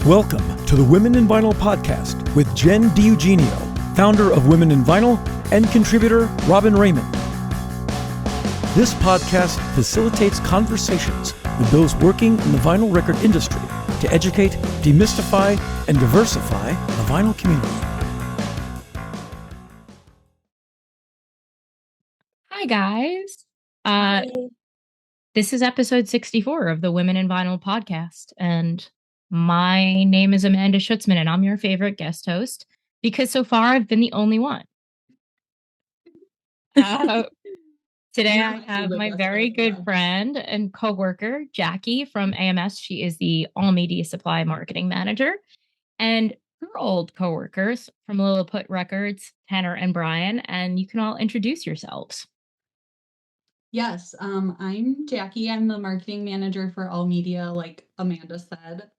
Welcome to the Women in Vinyl podcast with Jen DiEugenio, founder of Women in Vinyl, and contributor Robin Raymond. This podcast facilitates conversations with those working in the vinyl record industry to educate, demystify, and diversify the vinyl community. Hi, guys. This is episode 64 of the Women in Vinyl podcast, and my name is Amanda Schutzman, and I'm your favorite guest host because so far I've been the only one. Today I have my very good friend and coworker, Jackie from AMS. She is the All Media Supply Marketing Manager. And her old coworkers from Lilliput Records, Tanner and Brian, and you can all introduce yourselves. Yes, I'm Jackie. I'm the marketing manager for All Media, like Amanda said.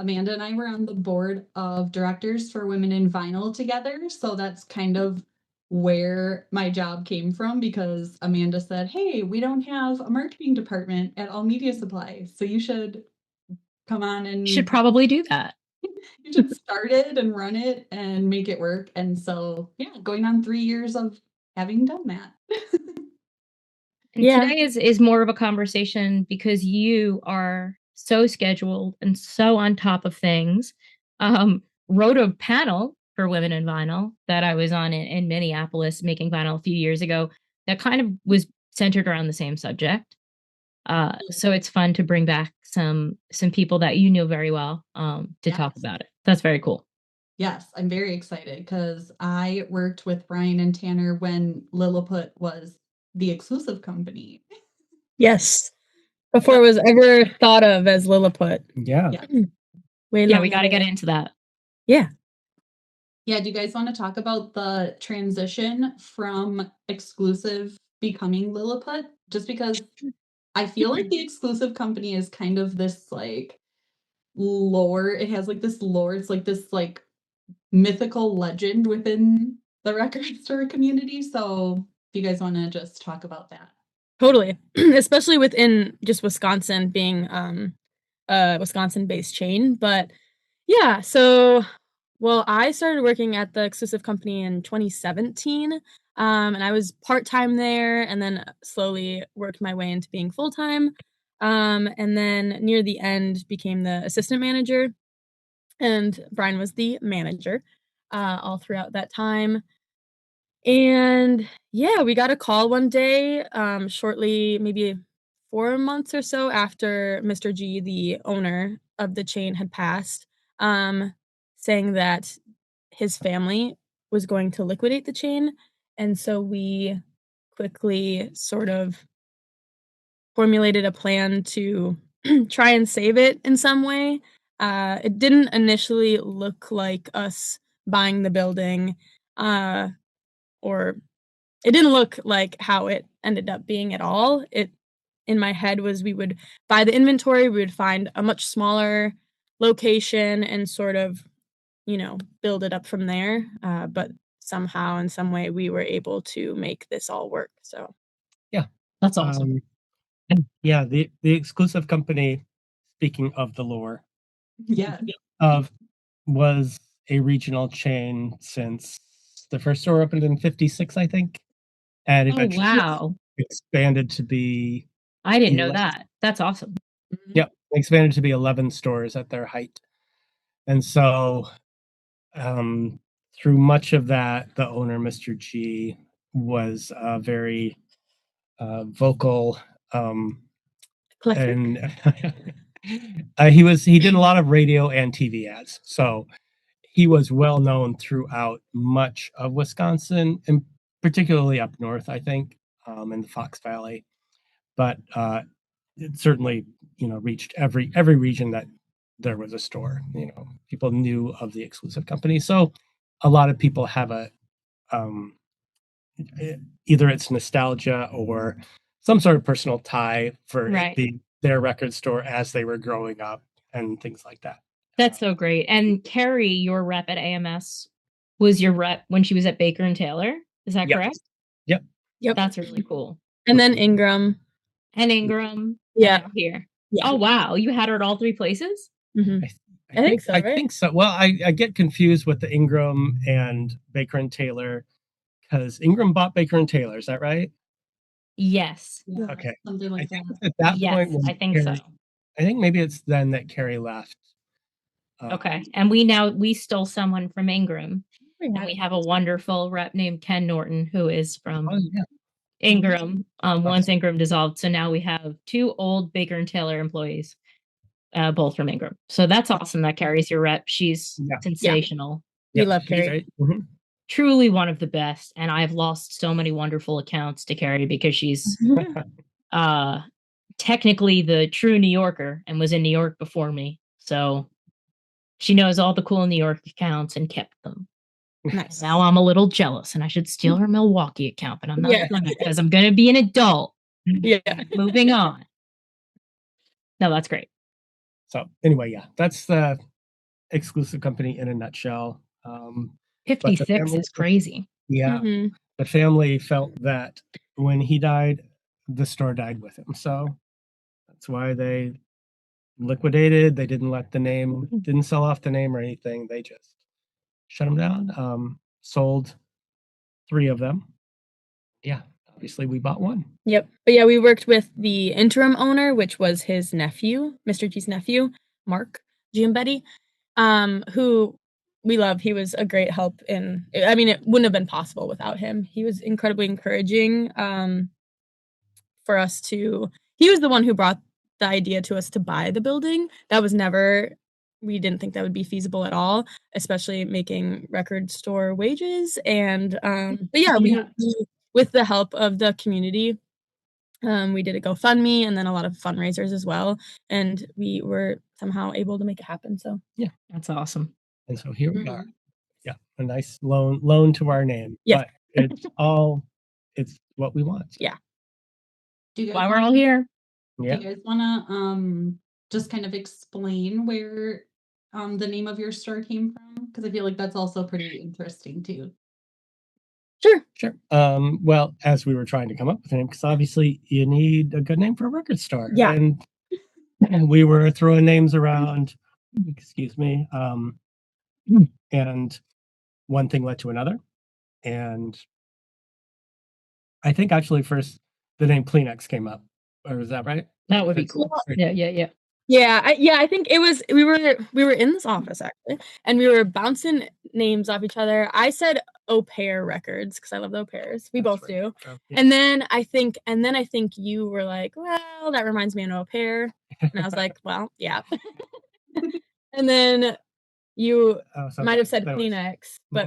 Amanda and I were on the board of directors for Women in Vinyl together, so that's kind of where my job came from, because Amanda said, hey, we don't have a marketing department at All Media Supply, so you should come on and... You should probably do that. You should start it and run it and make it work. And so, yeah, going on 3 years of having done that. And today is more of a conversation because you are so scheduled and so on top of things. Wrote a panel for Women in Vinyl that I was on in Minneapolis making vinyl a few years ago that kind of was centered around the same subject. So it's fun to bring back some people that you know very well to talk about it. That's very cool. Yes, I'm very excited because I worked with Brian and Tanner when Lilliput was the exclusive company. Yes. Before it was ever thought of as Lilliput. Yeah. We got to get into that. Yeah. Yeah, do you guys want to talk about the transition from exclusive becoming Lilliput? Just because I feel like the exclusive company is kind of this like lore. It has like this lore. It's like this like mythical legend within the record store community. So if you guys want to just talk about that. Totally. Especially within just Wisconsin being a Wisconsin-based chain. But yeah, so I started working at the exclusive company in 2017. And I was part-time there and then slowly worked my way into being full-time. And then near the end became the assistant manager. And Brian was the manager all throughout that time. And yeah, we got a call one day, shortly, maybe 4 months or so after Mr. G, the owner of the chain, had passed, saying that his family was going to liquidate the chain. And so we quickly sort of formulated a plan to try and save it in some way. It didn't initially look like us buying the building, or it didn't look like how it ended up being at all. It, in my head, was we would buy the inventory, we would find a much smaller location and sort of, build it up from there. But somehow, in some way, we were able to make this all work. So, yeah, that's awesome. Yeah, the exclusive company, speaking of the lore, was a regional chain since the first store opened in 56, I think, and eventually expanded to be... I didn't know that. That's awesome. Yep, expanded to be 11 stores at their height. And so through much of that, the owner, Mr. G, was very vocal, and he did a lot of radio and TV ads. So he was well known throughout much of Wisconsin, and particularly up north, I think, in the Fox Valley. But it certainly, reached every region that there was a store. People knew of the exclusive company. So a lot of people have a either it's nostalgia or some sort of personal tie for their record store as they were growing up and things like that. That's so great. And Carrie, your rep at AMS, was your rep when she was at Baker and Taylor. Is that correct? Yep. That's really cool. And then Ingram. And Ingram. Yeah. Here. Yeah. Oh, wow. You had her at all three places? Mm-hmm. I I think so, right? I think so. Well, I get confused with the Ingram and Baker and Taylor because Ingram bought Baker and Taylor. Is that right? Yes. Yeah, Okay. something I like think that. it's at that Yes, point when I think so. I think maybe it's then that Carrie left. Okay. And we stole someone from Ingram. And Yeah. we have a wonderful rep named Ken Norton who is from Oh yeah. Ingram. Once Ingram dissolved. So now we have 2 old Baker and Taylor employees, both from Ingram. So that's awesome that Carrie's your rep. She's Yeah. sensational. We love she's Carrie. great. Mhm. Truly one of the best. And I've lost so many wonderful accounts to Carrie because she's technically the true New Yorker and was in New York before me. So she knows all the cool New York accounts and kept them. Nice. Now I'm a little jealous and I should steal her Milwaukee account, but I'm not Yeah. gonna because I'm gonna be an adult. Yeah. Moving on. No, that's great. So anyway, yeah, that's the exclusive company in a nutshell. But the 56 family- is crazy. Yeah, Mhm. the family felt that when he died, the store died with him. So that's why they liquidated. They didn't let the name, didn't sell off the name or anything. They just shut them down. Sold 3 of them. Yeah, obviously we bought one. Yep. But yeah, we worked with the interim owner, which was his nephew, Mr. G's nephew, Mark Giambetti, who we love. He was a great help I mean, it wouldn't have been possible without him. He was incredibly encouraging for us he was the one who brought the idea to us to buy the building. That was we didn't think that would be feasible at all, especially making record store wages. And, but yeah, with the help of the community, we did a GoFundMe and then a lot of fundraisers as well. And we were somehow able to make it happen. So yeah, that's awesome. And so here we are. Yeah, a nice loan to our name. Yeah. But it's what we want. Yeah. Why we're all here. Yeah. Do you guys want to just kind of explain where the name of your store came from? Because I feel like that's also pretty interesting too. Sure. Well, as we were trying to come up with a name, because obviously you need a good name for a record store. Yeah. And we were throwing names around, excuse me, and one thing led to another. And I think actually first the name Kleenex came up. Or is that right? That would be cool. Yeah. Yeah, I think it was we were in this office actually, and we were bouncing names off each other. I said Au Pair Records because I love the Au Pairs. We both do. Oh, yeah. And then I think you were like, well, that reminds me of an Au Pair, and I was like, well, yeah. And then you might have said Kleenex, but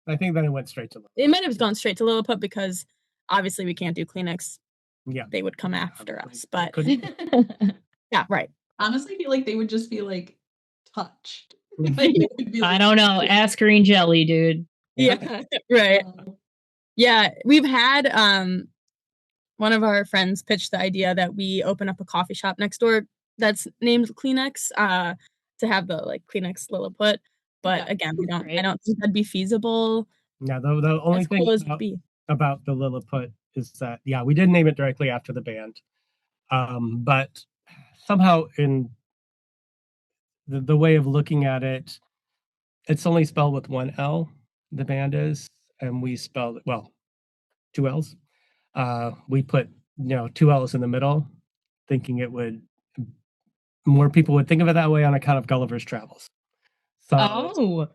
I think then it went straight to Lilliput. It might have gone straight to Lilliput because obviously we can't do Kleenex. Yeah, they would come after us, but yeah, right. Honestly, I feel like they would just be like touched. I don't know. Ask Green Jelly, dude. Yeah, right. Yeah, we've had one of our friends pitch the idea that we open up a coffee shop next door that's named Kleenex to have the like Kleenex Lilliput. But again, I don't think that'd be feasible. Yeah, the only thing about the Lilliput is that we did name it directly after the band. But somehow in the way of looking at it, it's only spelled with one L, the band is, and we spelled it, 2 L's. We put, 2 L's in the middle, thinking more people would think of it that way on account of Gulliver's Travels. So,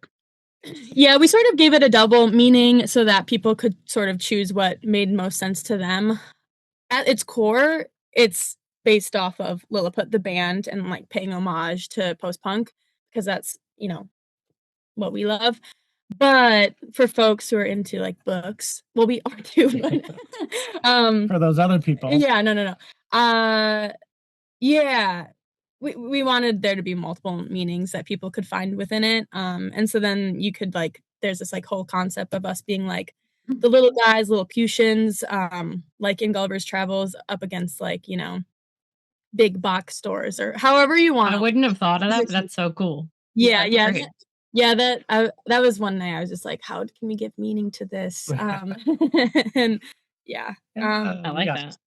yeah, we sort of gave it a double meaning so that people could sort of choose what made most sense to them. At its core, it's based off of Lilliput, the band, and like paying homage to post-punk because that's, what we love. But for folks who are into like books, well, we are too. But, for those other people, yeah, no. Yeah, we wanted there to be multiple meanings that people could find within it. And so then you could there's this like whole concept of us being like the little guys, Lilliputians, like in Gulliver's Travels, up against big box stores or however you want. I wouldn't have thought of that, but that's so cool. Yeah. That was one night I was just like, how can we give meaning to this? And yeah, I like that.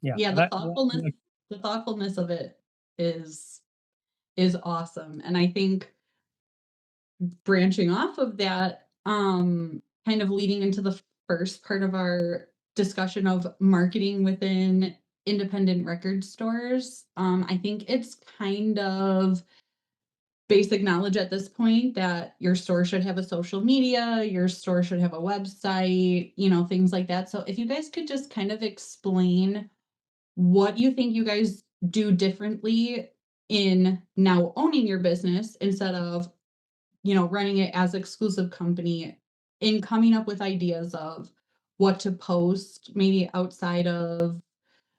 Yeah, the thoughtfulness of it is is awesome. And I think branching off of that, kind of leading into the first part of our discussion of marketing within independent record stores, I think it's kind of basic knowledge at this point that your store should have a social media, your store should have a website, things like that. So if you guys could just kind of explain what you think you guys do differently in now owning your business instead of, running it as exclusive company, in coming up with ideas of what to post, maybe outside of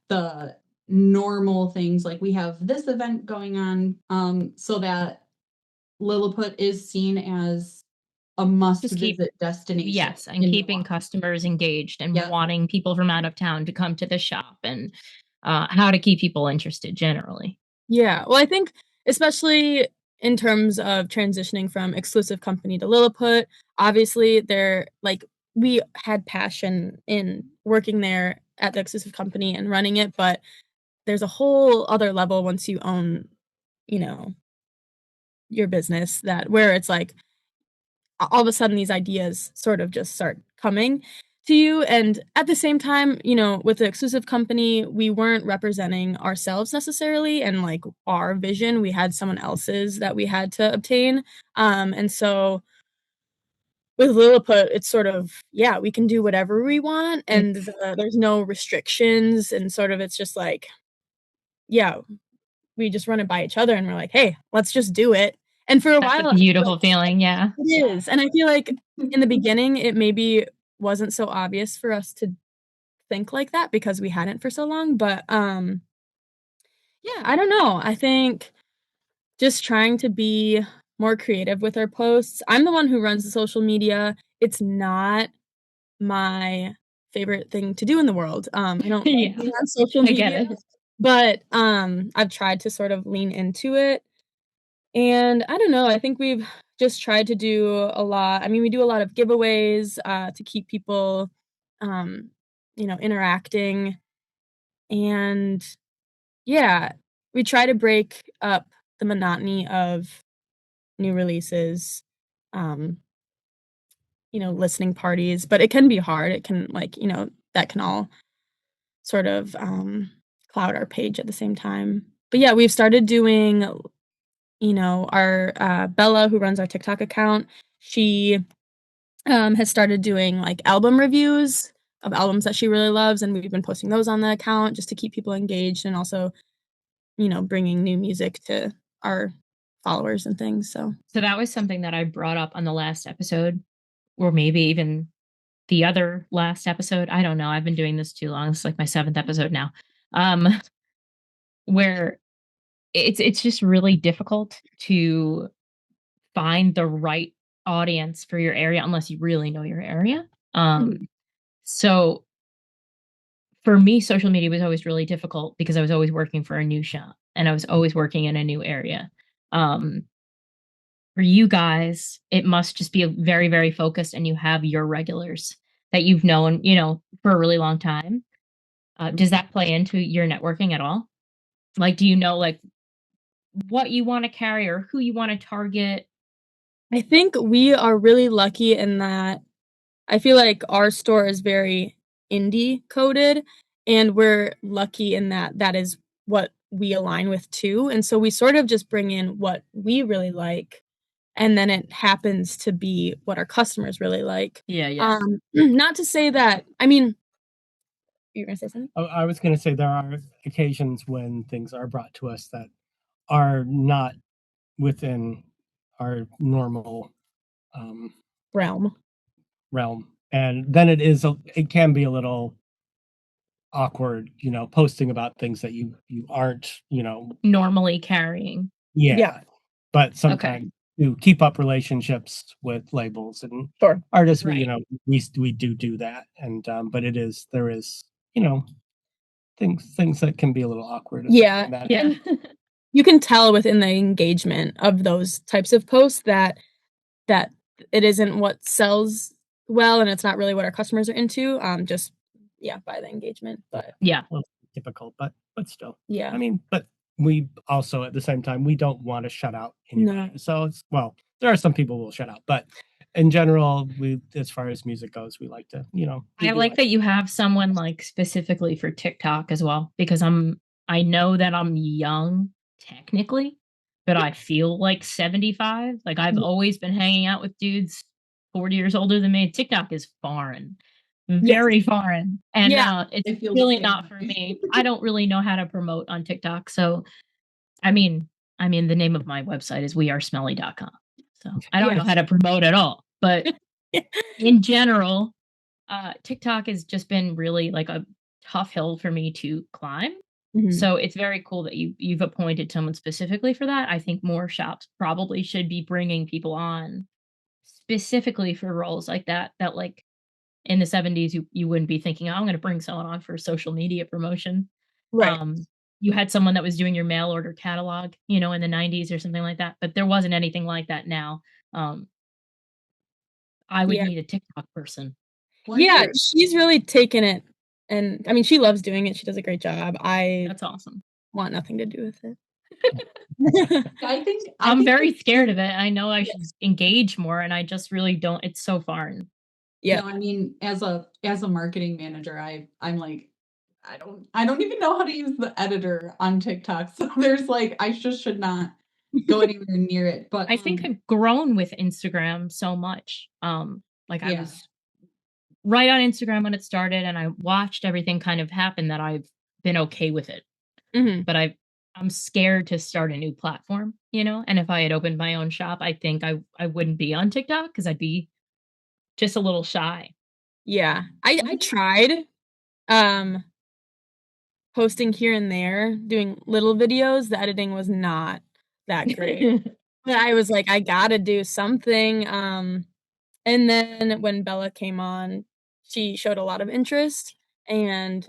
the normal things, like we have this event going on, so that Lilliput is seen as a must-visit destination. Yes, and keeping customers engaged and wanting people from out of town to come to the shop, and how to keep people interested generally. Yeah, well, I think especially in terms of transitioning from exclusive company to Lilliput, obviously we had passion in working there at the exclusive company and running it, but there's a whole other level once you own, your business, that where it's like all of a sudden these ideas sort of just start coming to you. And at the same time, with the exclusive company, we weren't representing ourselves necessarily and like our vision. We had someone else's that we had to obtain. And so with Lilliput, it's sort of, we can do whatever we want, and there's no restrictions, and sort of it's just like, we just run it by each other, and we're like, hey, let's just do it. And for a That's while, a beautiful feeling, yeah. it is. And I feel like in the beginning, it maybe wasn't so obvious for us to think like that because we hadn't for so long. But I don't know. I think just trying to be more creative with our posts. I'm the one who runs the social media. It's not my favorite thing to do in the world. I don't like being on social media. I get it. But I've tried to sort of lean into it. And I don't know, I think we've just tried to do a lot. I mean, we do a lot of giveaways to keep people, interacting. And we try to break up the monotony of new releases, listening parties. But it can be hard. It can, that can all sort of cloud our page at the same time. But we've started doing our Bella, who runs our TikTok account, she has started doing like album reviews of albums that she really loves, and we've been posting those on the account just to keep people engaged and also, bringing new music to our followers and things. So that was something that I brought up on the last episode, or maybe even the other last episode. I don't know. I've been doing this too long. It's like my 7th episode now. Where it's just really difficult to find the right audience for your area unless you really know your area. So for me, social media was always really difficult because I was always working for a new shop and I was always working in a new area. For you guys, it must just be very, very focused, and you have your regulars that you've known, for a really long time. Does that play into your networking at all? Like, do you know, like, what you want to carry or who you want to target? I think we are really lucky in that I feel like our store is very indie coded, and we're lucky in that that is what we align with too. And so we sort of just bring in what we really like, and then it happens to be what our customers really like. Yeah. Not to say that, I mean, you're gonna say something? I was going to say there are occasions when things are brought to us that are not within our normal realm, and then it can be a little awkward, posting about things that you aren't, normally carrying. Yeah. But sometimes to keep up relationships with labels and artists, Right. we do that, and but there is things that can be a little awkward. Yeah. You can tell within the engagement of those types of posts that it isn't what sells well, and it's not really what our customers are into. Just by the engagement, but yeah, a little difficult, but still, yeah. I mean, but we also at the same time, we don't want to shut out anybody. No. So there are some people we'll shut out, but in general, as far as music goes, we like to, I like that you have someone like specifically for TikTok as well, because I know that I'm young technically, but I feel like 75. Like I've always been hanging out with dudes 40 years older than me. TikTok is foreign, very foreign. And it's really not for me. I don't really know how to promote on TikTok. So, I mean, the name of my website is wearesmelly.com. So I don't know how to promote at all, but in general, TikTok has just been really like a tough hill for me to climb. So it's very cool that you've appointed someone specifically for that. I think more shops probably should be bringing people on specifically for roles like that like in the 70s you wouldn't be thinking, "Oh, I'm going to bring someone on for social media promotion." Right. You had someone that was doing your mail order catalog, in the 90s or something like that, but there wasn't anything like that now. I would need a TikTok person. She's really taken it, and I mean, she loves doing it. She does a great job. That's awesome. Want nothing to do with it. I think I'm very scared of it. I know I should engage more, and I just really don't. It's so foreign. Yeah. No, I mean, as a marketing manager, I'm like, I don't even know how to use the editor on TikTok. So there's like, I just should not go anywhere near it. But I think I've grown with Instagram so much. Like I was right on Instagram when it started, and I watched everything kind of happen that I've been okay with it. But I'm scared to start a new platform, and if I had opened my own shop, I think I wouldn't be on TikTok because I'd be just a little shy. Yeah. I tried posting here and there, doing little videos. The editing was not that great. But I was like, I gotta do something. And then when Bella came on, she showed a lot of interest, and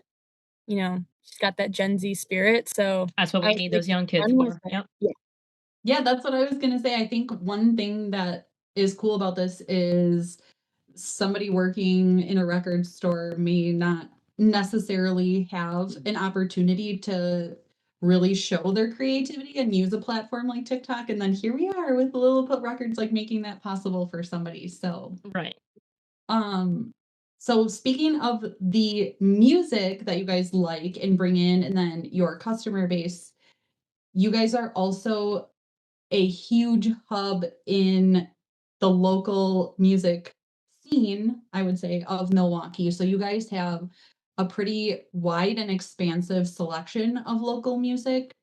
she's got that Gen Z spirit. So that's what we need those young kids for. Yep. Yeah, that's what I was gonna say. I think one thing that is cool about this is somebody working in a record store may not necessarily have an opportunity to really show their creativity and use a platform like TikTok. And then here we are with Lilliput Records, like making that possible for somebody. So right. So speaking of the music that you guys like and bring in, and then your customer base, you guys are also a huge hub in the local music scene, I would say, of Milwaukee. So you guys have a pretty wide and expansive selection of local music.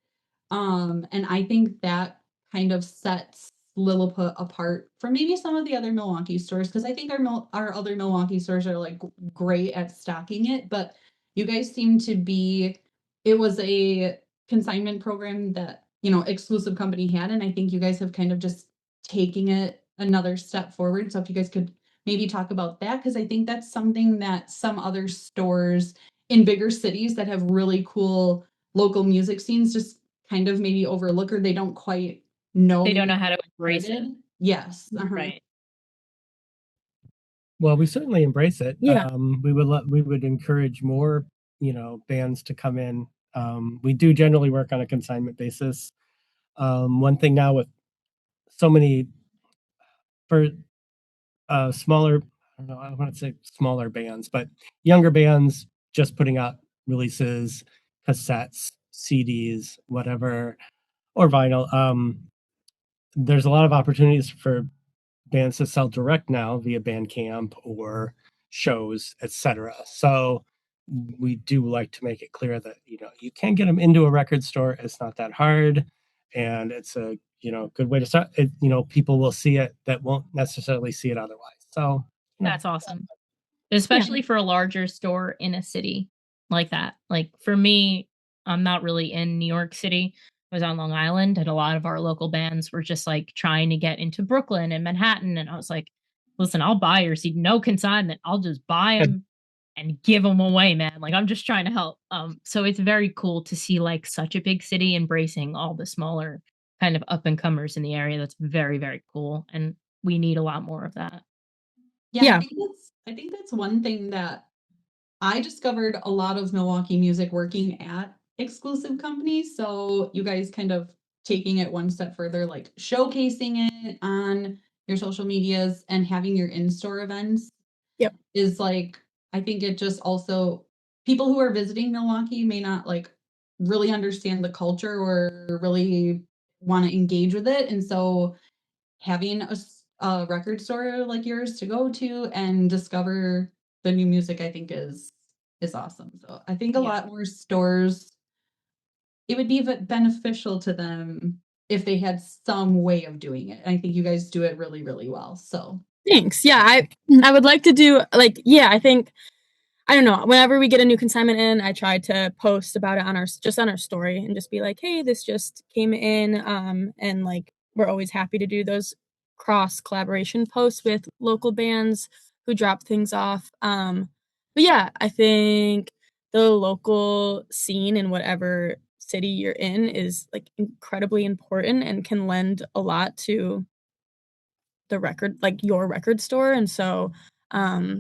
And I think that kind of sets Lilliput apart from maybe some of the other Milwaukee stores, because I think our other Milwaukee stores are like great at stocking it, but you guys seem to be. It was a consignment program that exclusive company had, and I think you guys have kind of just taking it another step forward. So if you guys could maybe talk about that, because I think that's something that some other stores in bigger cities that have really cool local music scenes just kind of maybe overlook, or they don't quite know. They don't know how to embrace it. Yes. Right. Well, we certainly embrace it. Yeah. We would encourage more, bands to come in. We do generally work on a consignment basis. One thing now with so many for smaller, I don't know, I want to say smaller bands, but younger bands just putting out releases, cassettes, CDs, whatever, or vinyl. There's a lot of opportunities for bands to sell direct now via Bandcamp or shows, etc. So we do like to make it clear that you can get them into a record store. It's not that hard, and it's a good way to start. People will see it that won't necessarily see it otherwise. So that's awesome, especially for a larger store in a city like that. Like for me, I'm not really in New York City. I was on Long Island, and a lot of our local bands were just like trying to get into Brooklyn and Manhattan. And I was like, listen, I'll buy your seed, no consignment. I'll just buy them and give them away, man. Like I'm just trying to help. So it's very cool to see like such a big city embracing all the smaller kind of up and comers in the area. That's very, very cool. And we need a lot more of that. Yeah. I think that's one thing that I discovered a lot of Milwaukee music working at exclusive company. So you guys kind of taking it one step further, like showcasing it on your social medias and having your in-store events. Yep. Is like, I think it just also, people who are visiting Milwaukee may not like really understand the culture or really want to engage with it. And so having a record store like yours to go to and discover the new music, I think is awesome. So I think a lot more stores, it would be beneficial to them if they had some way of doing it. And I think you guys do it really, really well. So thanks. Yeah, I would like to do like, yeah, I think, I don't know, whenever we get a new consignment in, I try to post about it on our story and just be like, hey, this just came in. And like, we're always happy to do those cross collaboration posts with local bands who drop things off. But yeah, I think the local scene in whatever city you're in is like incredibly important and can lend a lot to the record, like your record store. And so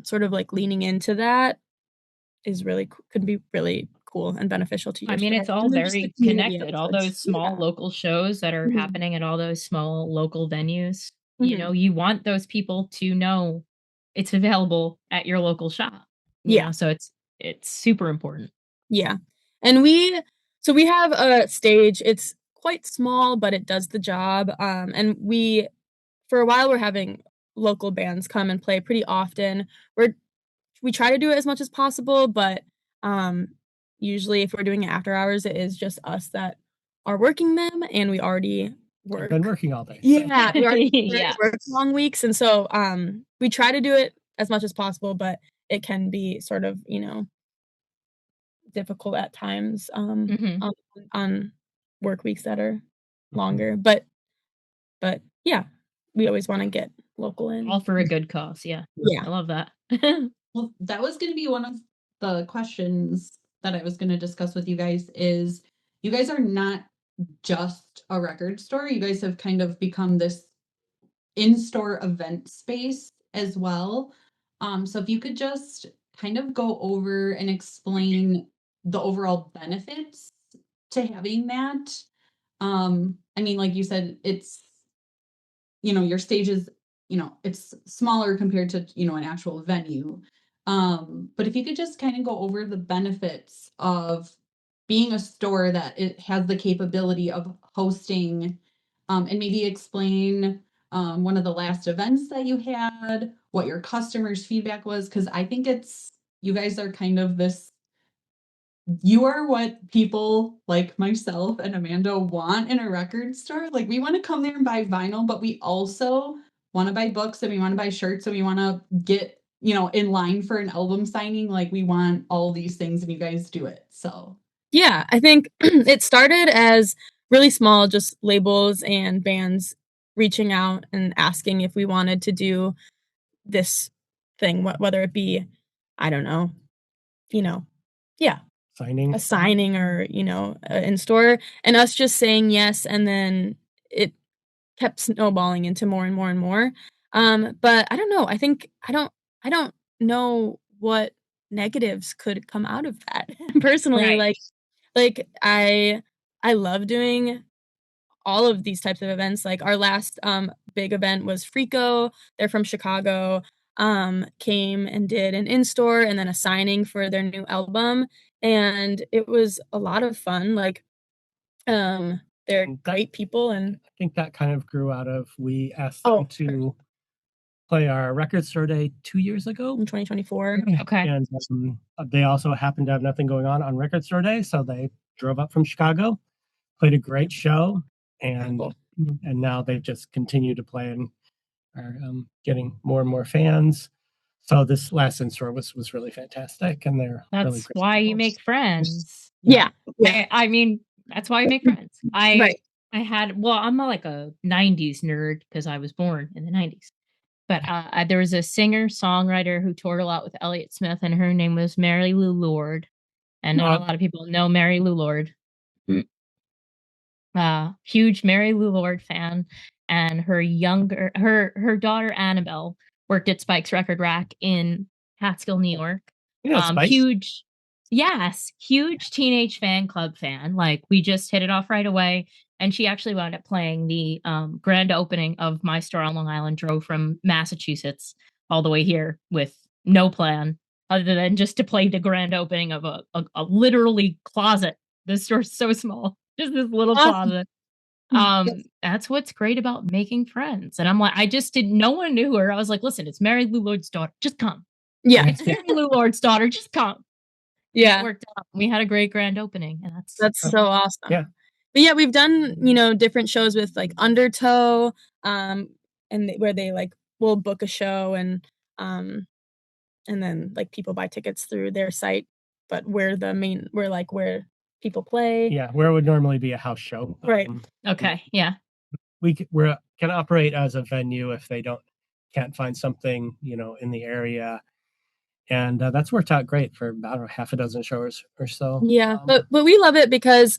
sort of like leaning into that is really could be really cool and beneficial to your I mean, store. it's all And then just very the community connected. All afterwards. those small local shows that are Mhm. happening at all those small local venues, you know, Mhm. you want those people to know it's available at your local shop. You Yeah. know, so it's super important. Yeah. And we have a stage. It's quite small, but it does the job. And we for a while we're having local bands come and play pretty often. We try to do it as much as possible, but usually if we're doing it after hours, it is just us that are working them, and we already I've been work. working all day. Yeah, we already Yeah. work long weeks, and so we try to do it as much as possible, but it can be sort of, you know, difficult at times Mhm. on work weeks that are longer. But yeah, we always want to get local in. All for a good cause. Yeah. Yeah. I love that. well, that was going to be one of the questions that I was going to discuss with you guys is you guys are not just a record store. You guys have kind of become this in-store event space as well. So if you could just kind of go over and explain the overall benefits to having that. I mean, like you said, it's, you know, your stage is, you know, it's smaller compared to, you know, an actual venue. But if you could just kind of go over the benefits of being a store that it has the capability of hosting, and maybe explain one of the last events that you had, what your customers' feedback was, because I think it's, you guys are kind of this, you are what people like myself and Amanda want in a record store. Like, we want to come there and buy vinyl, but we also want to buy books and we want to buy shirts and we want to get, you know, in line for an album signing. Like, we want all these things and you guys do it. So Yeah, I think it started as really small, just labels and bands reaching out and asking if we wanted to do this thing, whether it be, I don't know, you know, yeah, a signing or, you know, in store, and us just saying yes, and then it kept snowballing into more and more and more. But I don't know. I think I don't know what negatives could come out of that personally. Right. Like I love doing all of these types of events. Like our last big event was Frico. They're from Chicago. Came and did an in-store and then a signing for their new album. And it was a lot of fun. Like they're great people, and I think that kind of grew out of, we asked them to play our record store day 2 years ago in 2024. Okay. And they also happened to have nothing going on record store day, so they drove up from Chicago, played a great show, and now they've just continued to play and are getting more and more fans. So this last in-store was really fantastic, and they're That's really great why people. you make friends. Yeah. I mean, that's why you make friends. Right. I had, well, I'm like a 90s nerd because I was born in the 90s. But there was a singer-songwriter who toured a lot with Elliott Smith, and her name was Mary Lou Lord. And not a lot of people know Mary Lou Lord. Huge Mary Lou Lord fan. And her daughter Annabelle worked at Spike's Record Rack in Catskill, New York. You know Spike? Huge. Yes, huge teenage fan club fan. Like, we just hit it off right away. And she actually wound up playing the grand opening of my store on Long Island, drove from Massachusetts all the way here with no plan other than just to play the grand opening of a literally closet. This store's so small, just this little Awesome. closet. That's what's great about making friends. And I'm like, I just didn't, no one knew her. I was like, listen, it's Mary Lou Lord's daughter. Just come. Yeah. It's Mary Lou Lord's daughter. Just come. Yeah. It worked out. We had a great grand opening, and That's so awesome. Yeah. But yeah, we've done, different shows with like Undertow, and where they like will book a show and then like people buy tickets through their site, but where people play. Yeah, where it would normally be a house show. Right. Okay. Yeah. We can operate as a venue if they can't find something, in the area. And that's worked out great for about half a dozen shows or so. Yeah, but we love it because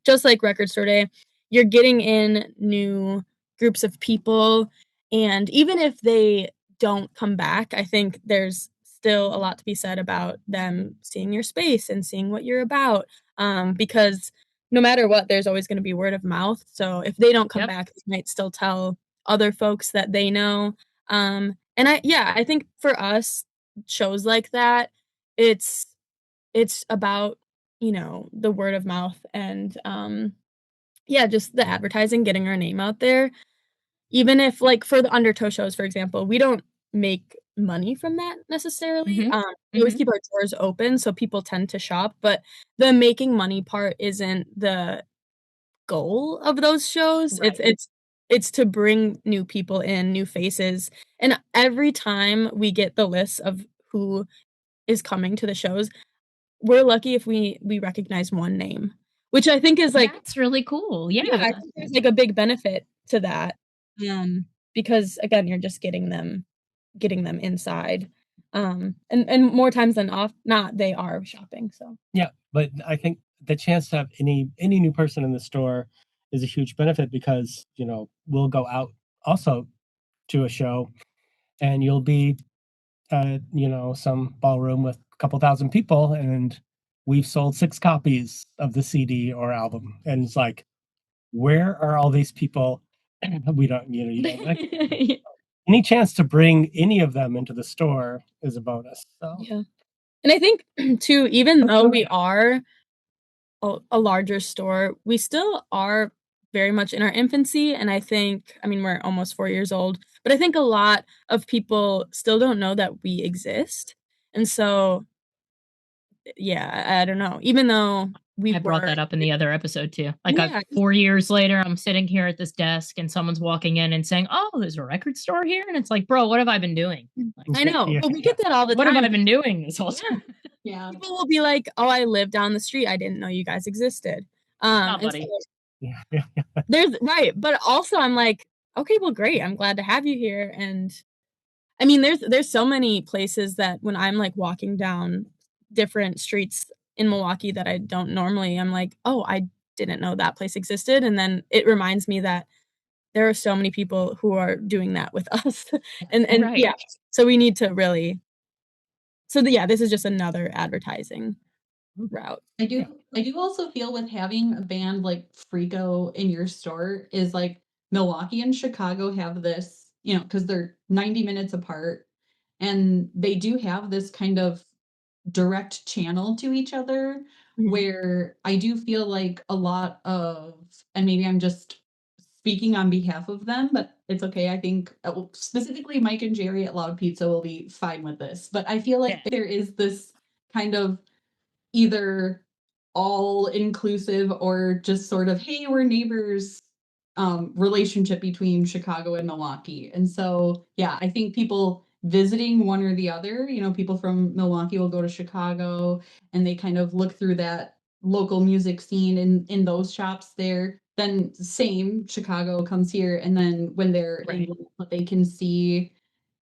just like Record Store Day, you're getting in new groups of people, and even if they don't come back, I think there's still a lot to be said about them seeing your space and seeing what you're about, because no matter what, there's always going to be word of mouth. So if they don't come back, they might still tell other folks that they know. And I think for us, shows like that, it's about, the word of mouth and just the advertising, getting our name out there. Even if like for the Undertow shows, for example, we don't make money from that necessarily. We always keep our doors open so people tend to shop, but the making money part isn't the goal of those shows. Right. It's to bring new people in, new faces. And every time we get the list of who is coming to the shows, we're lucky if we recognize one name, which I think is like, that's really cool. Yeah. I think there's like a big benefit to that. Because again, you're just getting them inside. And more times than not, they are shopping. So yeah, but I think the chance to have any new person in the store is a huge benefit because, we'll go out also to a show and you'll be some ballroom with a couple thousand people and we've sold 6 copies of the CD or album. And it's like, where are all these people? We don't, you don't any chance to bring any of them into the store is a bonus. So yeah. And I think too, even though we are a larger store, we still are very much in our infancy. And I think, we're almost 4 years old, but I think a lot of people still don't know that we exist. And so, yeah, I don't know. Even though I brought that up in the other episode too. Like, Yeah. 4 years later, I'm sitting here at this desk and someone's walking in and saying, "Oh, there's a record store here." And it's like, bro, what have I been doing? Like, I know, Yeah. but we get that all the what time. have I been doing this whole time? Yeah. People will be like, "Oh, I live down the street. I didn't know you guys existed." And buddy. so Yeah. there's right, but also I'm like, okay, well, great. I'm glad to have you here. And there's so many places that when I'm like walking down different streets in Milwaukee that I don't normally, I'm like, oh, I didn't know that place existed. And then it reminds me that there are so many people who are doing that with us. and Right. yeah, so we need to really, this is just another advertising route. I do also feel with having a band like Freako in your store is like Milwaukee and Chicago have this, because they're 90 minutes apart and they do have this kind of direct channel to each other where I do feel like a lot of, and maybe I'm just speaking on behalf of them, but it's okay. I think specifically Mike and Jerry at Loud Pizza will be fine with this, but I feel like there is this kind of either all inclusive or just sort of, hey, we're neighbors relationship between Chicago and Milwaukee. And so, yeah, I think people visiting one or the other, people from Milwaukee will go to Chicago and they kind of look through that local music scene in those shops there. Then same, Chicago comes here. And then when they're in, they can see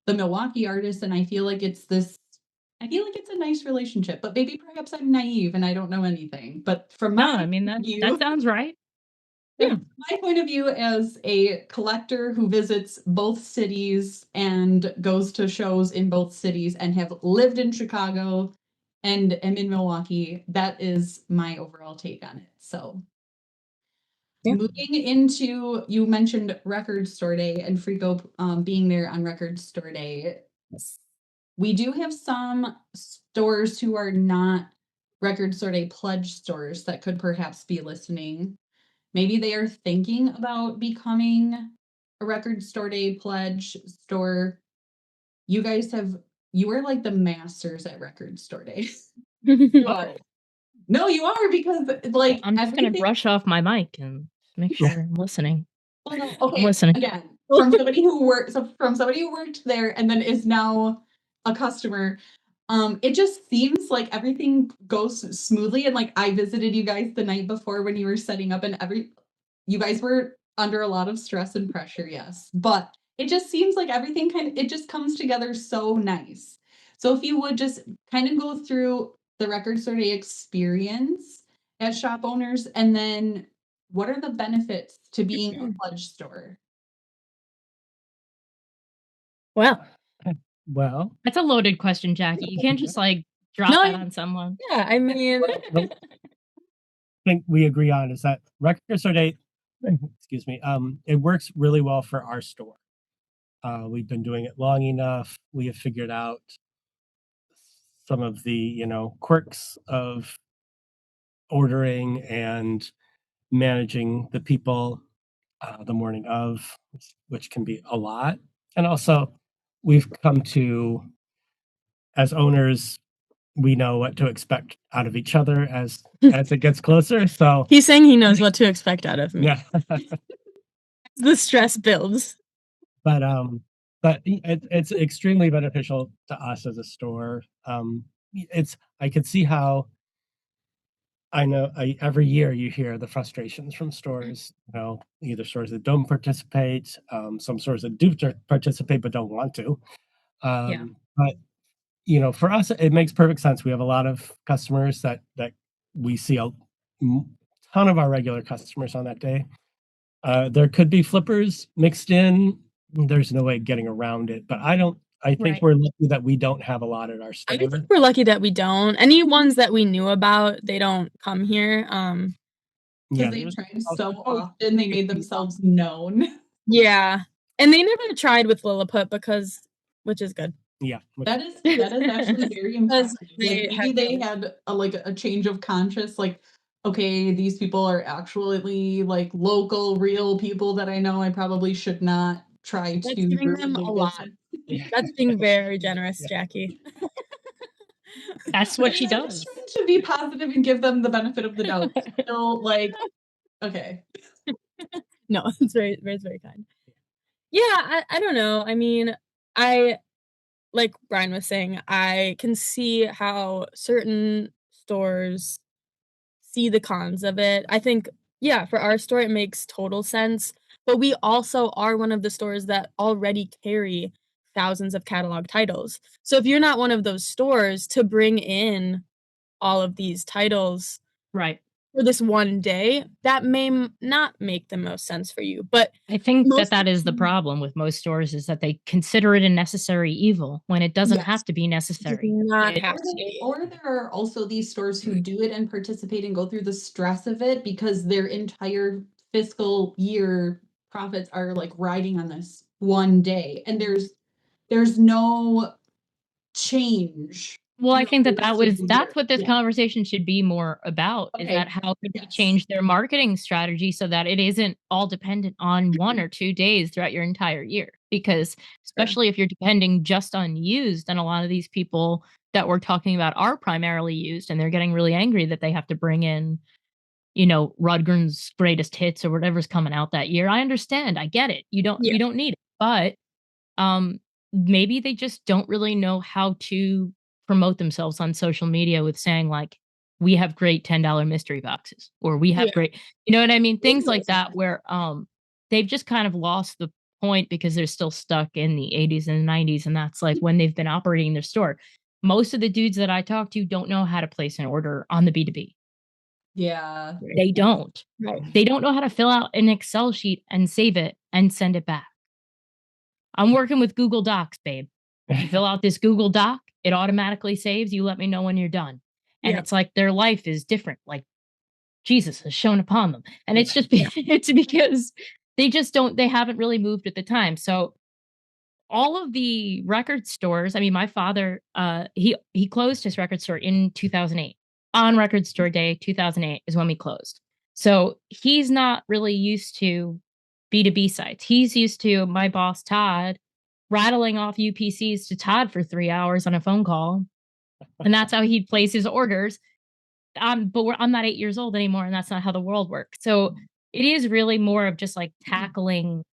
the Milwaukee artists. And I feel like it's a nice relationship, but maybe perhaps I'm naive and I don't know anything. But from my that sounds right. Yeah. My point of view as a collector who visits both cities and goes to shows in both cities and have lived in Chicago and am in Milwaukee. That is my overall take on it. So moving into, you mentioned Record Store Day and Frico being there on Record Store Day. We do have some stores who are not Record Store Day pledge stores that could perhaps be listening. Maybe they are thinking about becoming a Record Store Day pledge store. You are like the masters at Record Store Day. You are. No, you are, because like I'm just gonna brush off my mic and make sure I'm listening. Well, no, okay. I'm listening. Again, from somebody who worked there and then is now a customer, it just seems like everything goes smoothly. And like I visited you guys the night before when you were setting up, and you guys were under a lot of stress and pressure, yes. But it just seems like everything it just comes together so nice. So if you would just kind of go through the Record Store Day experience as shop owners, and then what are the benefits to being a pledge store? Well, That's a loaded question, Jackie. You can't just like drop that on someone. Yeah, I mean, I think we agree on is that Record Store Day, excuse me, it works really well for our store. We've been doing it long enough. We have figured out some of the, quirks of ordering and managing the people the morning of, which can be a lot. And also, we've come to, as owners, we know what to expect out of each other as it gets closer. So he's saying he knows what to expect out of me. yeah, The stress builds. but it's extremely beneficial to us as a store. I could see how. I know every year you hear the frustrations from stores, either stores that don't participate, some stores that do participate but don't want to. But, for us, it makes perfect sense. We have a lot of customers that we see a ton of our regular customers on that day. There could be flippers mixed in. There's no way getting around it, but I think we're lucky that we don't have a lot at our store. I think we're lucky that we don't. Any ones that we knew about, they don't come here. Because they tried so often, they made themselves known. Yeah, and they never tried with Lilliput which is good. Yeah, that is actually very impressive. Like maybe they had a change of conscience. Like, okay, these people are actually like local, real people that I know. I probably should not try to giving them a lot. That's being very generous, Jackie. That's what she does. To be positive and give them the benefit of the doubt. Still, okay. No, it's very, very, very kind. Yeah, I don't know. I mean, like Brian was saying, I can see how certain stores see the cons of it. I think, yeah, for our store, it makes total sense. But we also are one of the stores that already carry thousands of catalog titles. So if you're not one of those stores to bring in all of these titles for this one day, that may not make the most sense for you. But I think that is the problem with most stores, is that they consider it a necessary evil when it doesn't have to be necessary. Or there are also these stores who do it and participate and go through the stress of it because their entire fiscal year profits are like riding on this one day, and there's no change. Well, I think that's what this conversation should be more about, is that how could we change their marketing strategy so that it isn't all dependent on 1 or 2 days throughout your entire year? Because especially if you're depending just on used, and a lot of these people that we're talking about are primarily used, and they're getting really angry that they have to bring in, Rudgren's greatest hits or whatever's coming out that year. I understand. I get it. You don't need it. But maybe they just don't really know how to promote themselves on social media with saying like, we have great $10 mystery boxes, or we have great, you know what I mean? Things like that, where they've just kind of lost the point because they're still stuck in the 80s and 90s. And that's like when they've been operating their store. Most of the dudes that I talk to don't know how to place an order on the B2B. Yeah. They don't. Right. They don't know how to fill out an Excel sheet and save it and send it back. I'm working with Google Docs, babe. You fill out this Google Doc, it automatically saves. You let me know when you're done. And it's like their life is different. Like Jesus has shown upon them. And it's just it's because they haven't really moved at the time. So all of the record stores, I mean, my father, he closed his record store in 2008. On Record Store Day, 2008 is when we closed. So he's not really used to B2B sites. He's used to my boss, Todd, rattling off UPCs to Todd for 3 hours on a phone call. And that's how he'd place his orders. But I'm not 8 years old anymore, and that's not how the world works. So it is really more of just like tackling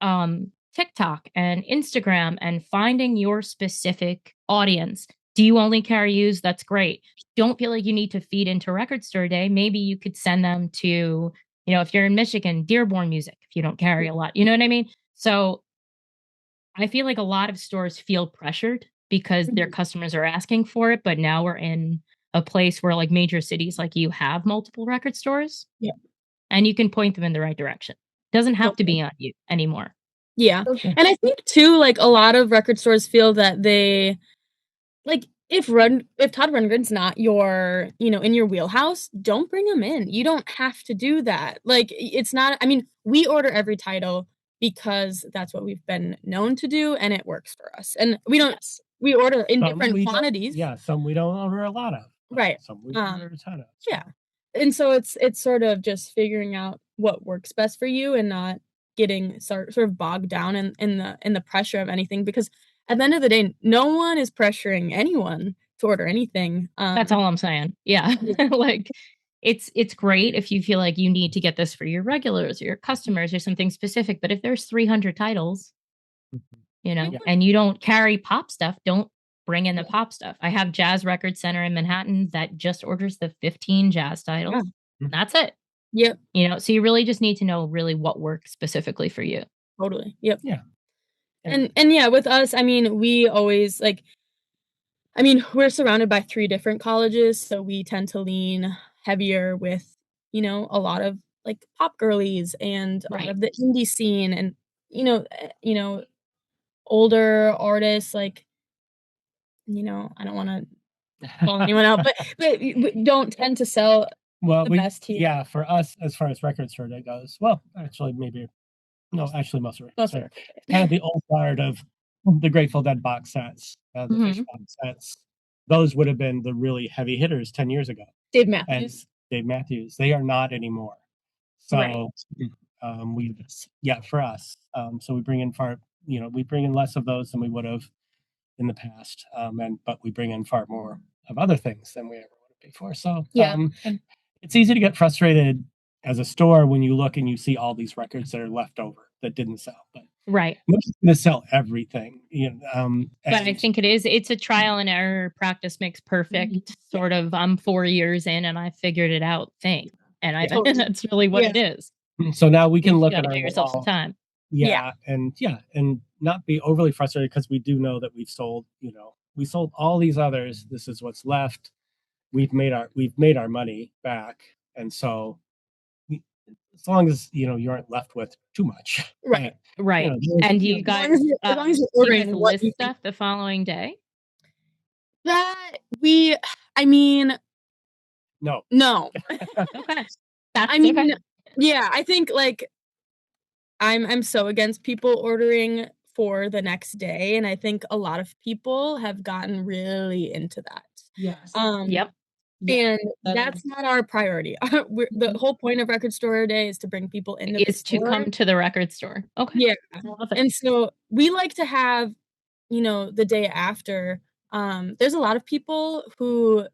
TikTok and Instagram and finding your specific audience. Do you only carry used? That's great. Don't feel like you need to feed into Record Store Day. Maybe you could send them to, if you're in Michigan, Dearborn Music, if you don't carry a lot. You know what I mean? So I feel like a lot of stores feel pressured because their customers are asking for it. But now we're in a place where like major cities, like you have multiple record stores. Yeah. And you can point them in the right direction. Doesn't have to be on you anymore. Yeah. And I think too, like a lot of record stores feel that they like if Todd Rundgren's not your, in your wheelhouse, don't bring him in. You don't have to do that. Like it's not, I mean, we order every title because that's what we've been known to do and it works for us. And we order in different quantities. Yeah, some we don't order a lot of. Right. Some we order a ton of. Yeah. And so it's sort of just figuring out what works best for you and not getting sort of bogged down in the pressure of anything, because at the end of the day, no one is pressuring anyone to order anything. That's all I'm saying. Yeah. Like it's great if you feel like you need to get this for your regulars or your customers or something specific. But if there's 300 titles, and you don't carry pop stuff, don't bring in the pop stuff. I have Jazz Record Center in Manhattan that just orders the 15 jazz titles. Yeah. That's it. Yep. So you really just need to know really what works specifically for you. Totally. Yep. Yeah. And yeah, with us, I mean, we always we're surrounded by 3 different colleges, so we tend to lean heavier with, a lot of like pop girlies and a lot of the indie scene and, older artists, like, I don't want to call anyone out, but we don't tend to sell the best here. Yeah, for us, as far as Record Store Day goes, well, actually, most of it. Kind of the old guard of the Grateful Dead box sets, the Fish box sets. Those would have been the really heavy hitters 10 years ago. Dave Matthews. They are not anymore. So for us, so we bring in less of those than we would have in the past, but we bring in far more of other things than we ever would have before. So and it's easy to get frustrated as a store when you look and you see all these records that are left over that didn't sell. But right, nobody's going to sell everything. But I think it's a trial and error. Practice makes perfect. Sort of. I'm 4 years in and I figured it out thing, and I think that's really what it is. So now we can look at our yourself some time. And not be overly frustrated because we do know that we've sold. We sold all these others. This is what's left. We've made our money back, and so as long as you aren't left with too much, right. And you guys, as long as you're ordering list stuff the following day. No. Okay. Yeah, I think like I'm so against people ordering for the next day, and I think a lot of people have gotten really into that. Yes. Yep. And that's not our priority. The whole point of Record Store Day is to bring people into the store. To come to the record store. Okay. Yeah. And so we like to have, the day after. There's a lot of people who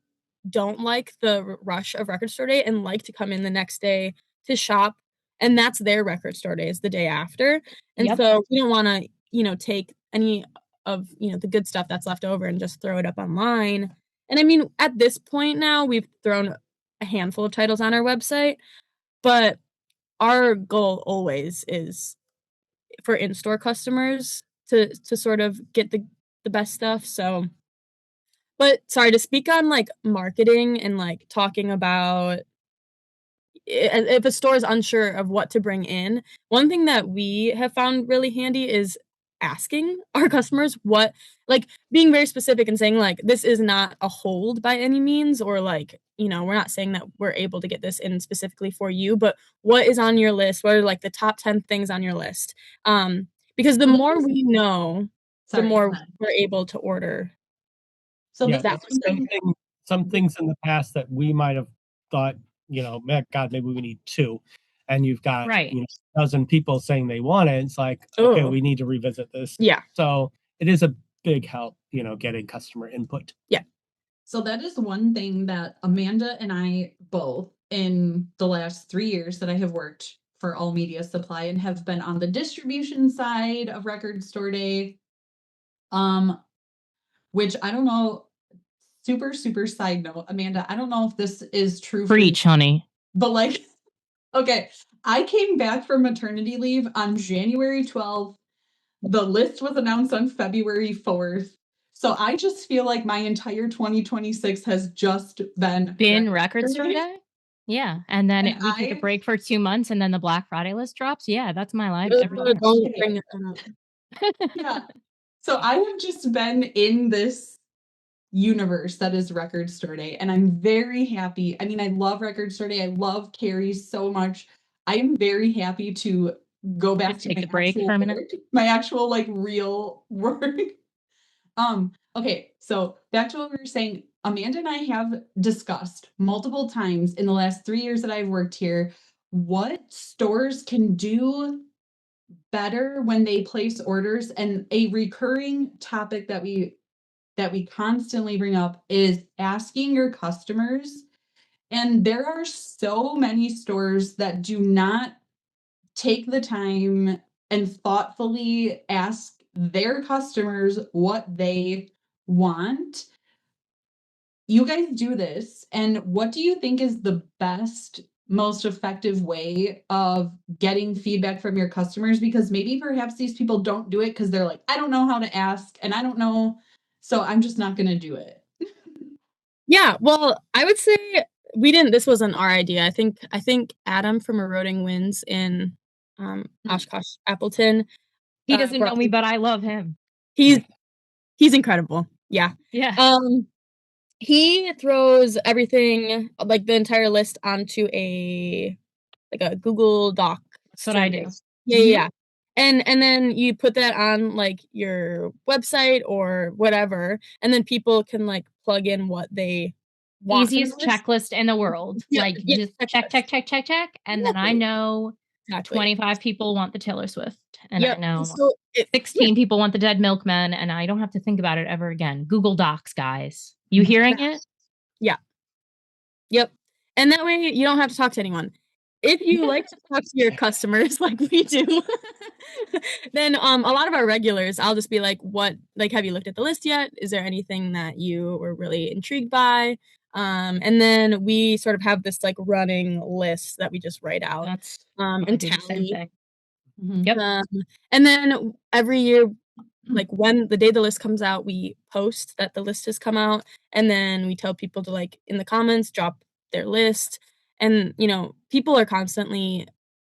don't like the rush of Record Store Day and like to come in the next day to shop, and that's their Record Store Day, is the day after. And so we don't want to, take any of, the good stuff that's left over and just throw it up online. And I mean, at this point now, we've thrown a handful of titles on our website, but our goal always is for in-store customers to sort of get the best stuff. So, but sorry, to speak on like marketing and like talking about if a store is unsure of what to bring in, one thing that we have found really handy is asking our customers what, like, being very specific and saying, like, this is not a hold by any means, or like, you know, we're not saying that we're able to get this in specifically for you, but what is on your list? What are like the top 10 things on your list? Because the more we know, the more we're able to order. So yeah, this is some things in the past that we might have thought, you know, God, maybe we need 2. And you've got Right. you know, a dozen people saying they want it. It's like, okay, we need to revisit this. Yeah. So it is a big help, you know, getting customer input. Yeah. So that is one thing that Amanda and I both, in the last 3 years that I have worked for All Media Supply and have been on the distribution side of Record Store Day, which I don't know, super side note, Amanda, I don't know if this is true for you, Preach, honey. but like, okay, I came back from maternity leave on January 12th. The list was announced on February 4th. So I just feel like my entire 2026 has just been Record Store Day. Yeah, and then And we take a break for 2 months, and then the Black Friday list drops. Yeah, that's my life every year. Don't bring it up. Yeah. So I have just been in this universe that is Record Store Day, and I'm very happy. I mean, I love Record Store Day. I love Carrie so much. I am very happy to go back Just to take my the break actual for a minute. work, my actual like real work. Okay, so back to what we were saying. Amanda and I have discussed multiple times in the last 3 years that I've worked here what stores can do better when they place orders, and a recurring topic that we constantly bring up is asking your customers. And there are so many stores that do not take the time and thoughtfully ask their customers what they want. You guys do this, and what do you think is the best, most effective way of getting feedback from your customers? Because maybe perhaps these people don't do it because they're like, I don't know how to ask, and I don't know, so I'm just not going to do it. Yeah, well, I would say this wasn't our idea. I think Adam from Eroding Winds in Oshkosh Appleton. He doesn't know me, but I love him. He's incredible. Yeah. Yeah. He throws everything, like the entire list, onto a Google Doc. That's what I do. Yeah. And then you put that on like your website or whatever, and then people can like plug in what they want. Easiest checklist in the world. Yeah, like just check, and then I know 25 people want the Taylor Swift, and I know 16 people want the Dead Milkmen, and I don't have to think about it ever again. Google Docs, guys. You hearing it? Yeah. Yep. And that way you don't have to talk to anyone. If you like to talk to your customers like we do, then a lot of our regulars, I'll just be like, have you looked at the list yet? Is there anything that you were really intrigued by? And then we sort of have this like running list that we just write out. And tally. Yep. And then every year, like when the day the list comes out, we post that the list has come out, and then we tell people to like in the comments drop their list. And you know, people are constantly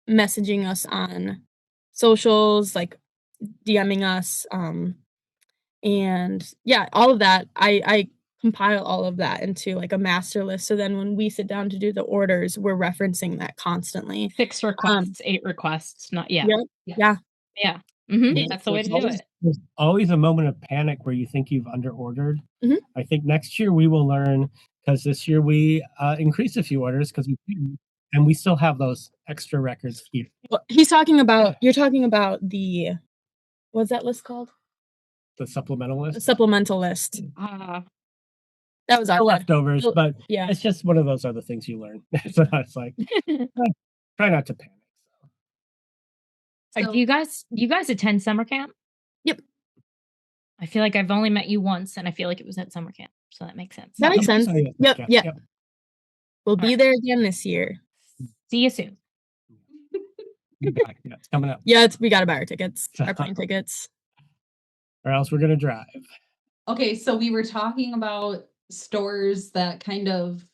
messaging us on socials, like DMing us, and yeah, all of that. I compile all of that into like a master list, so then when we sit down to do the orders, we're referencing that constantly. 6 requests, 8 requests, not Yeah. That's the way to do it. There's always a moment of panic where you think you've underordered. Mhm. I think next year we will learn, because this year we increased a few orders because and we still have those extra records here. Well, you're talking about the, what's that list called? The supplemental list. The supplemental list. That was our leftovers, but yeah, it's just one of those other things you learn. So it's like, try not to panic. Do you guys attend summer camp? Yep. I feel like I've only met you once, and I feel like it was at summer camp, so that makes sense. That makes sense. Yep. We'll be there again this year. See you soon. Yeah, it's coming up. Yeah, we gotta buy our tickets, our plane tickets, or else we're gonna drive. Okay, so we were talking about stores that kind of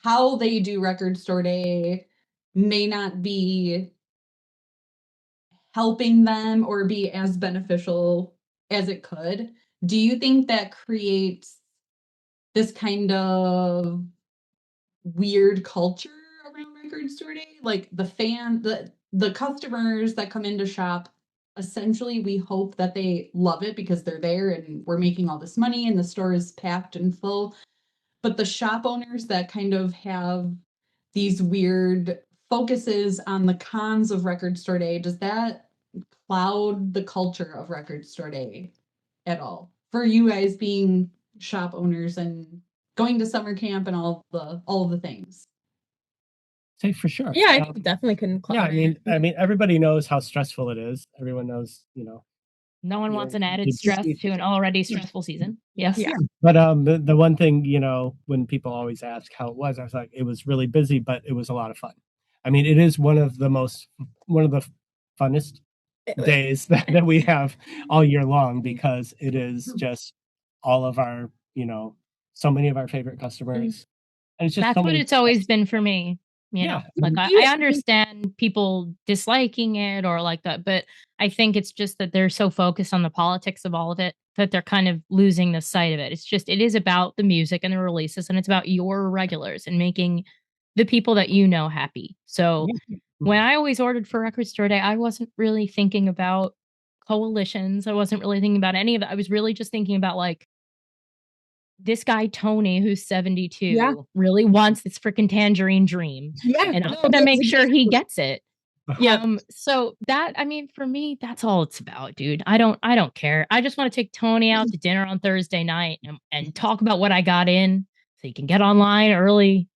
how they do Record Store Day may not be helping them or be as beneficial as it could. Do you think that creates this kind of weird culture around Record Store Day? Like the customers that come in to shop, essentially we hope that they love it because they're there and we're making all this money and the store is packed and full. But the shop owners that kind of have these weird focuses on the cons of Record Store Day, does that cloud the culture of Record Store Day at all? For you guys being shop owners and going to summer camp and all of the things. Say for sure. Yeah, I think definitely couldn't cloud Yeah, I mean, everybody knows how stressful it is. Everyone knows, No one wants an added you're stress busy. to an already stressful season. Yes. Yeah. But the one thing, when people always ask how it was, I was like, it was really busy, but it was a lot of fun. I mean, it is one of the funnest days that we have all year long, because it is just all of our, so many of our favorite customers. And it's just That's what it's always been for me. You know, like I understand people disliking it or like that, but I think it's just that they're so focused on the politics of all of it that they're kind of losing the sight of it. It is about the music and the releases, and it's about your regulars and making the people that you know happy. So when I always ordered for Record Store Day, I wasn't really thinking about coalitions. I wasn't really thinking about any of that. I was really just thinking about like, this guy Tony, who's 72, really wants this freaking Tangerine Dream. And I'm gonna make sure he gets it. So that, I mean, for me, that's all it's about, dude. I don't care. I just want to take Tony out to dinner on Thursday night and talk about what I got in so you can get online early.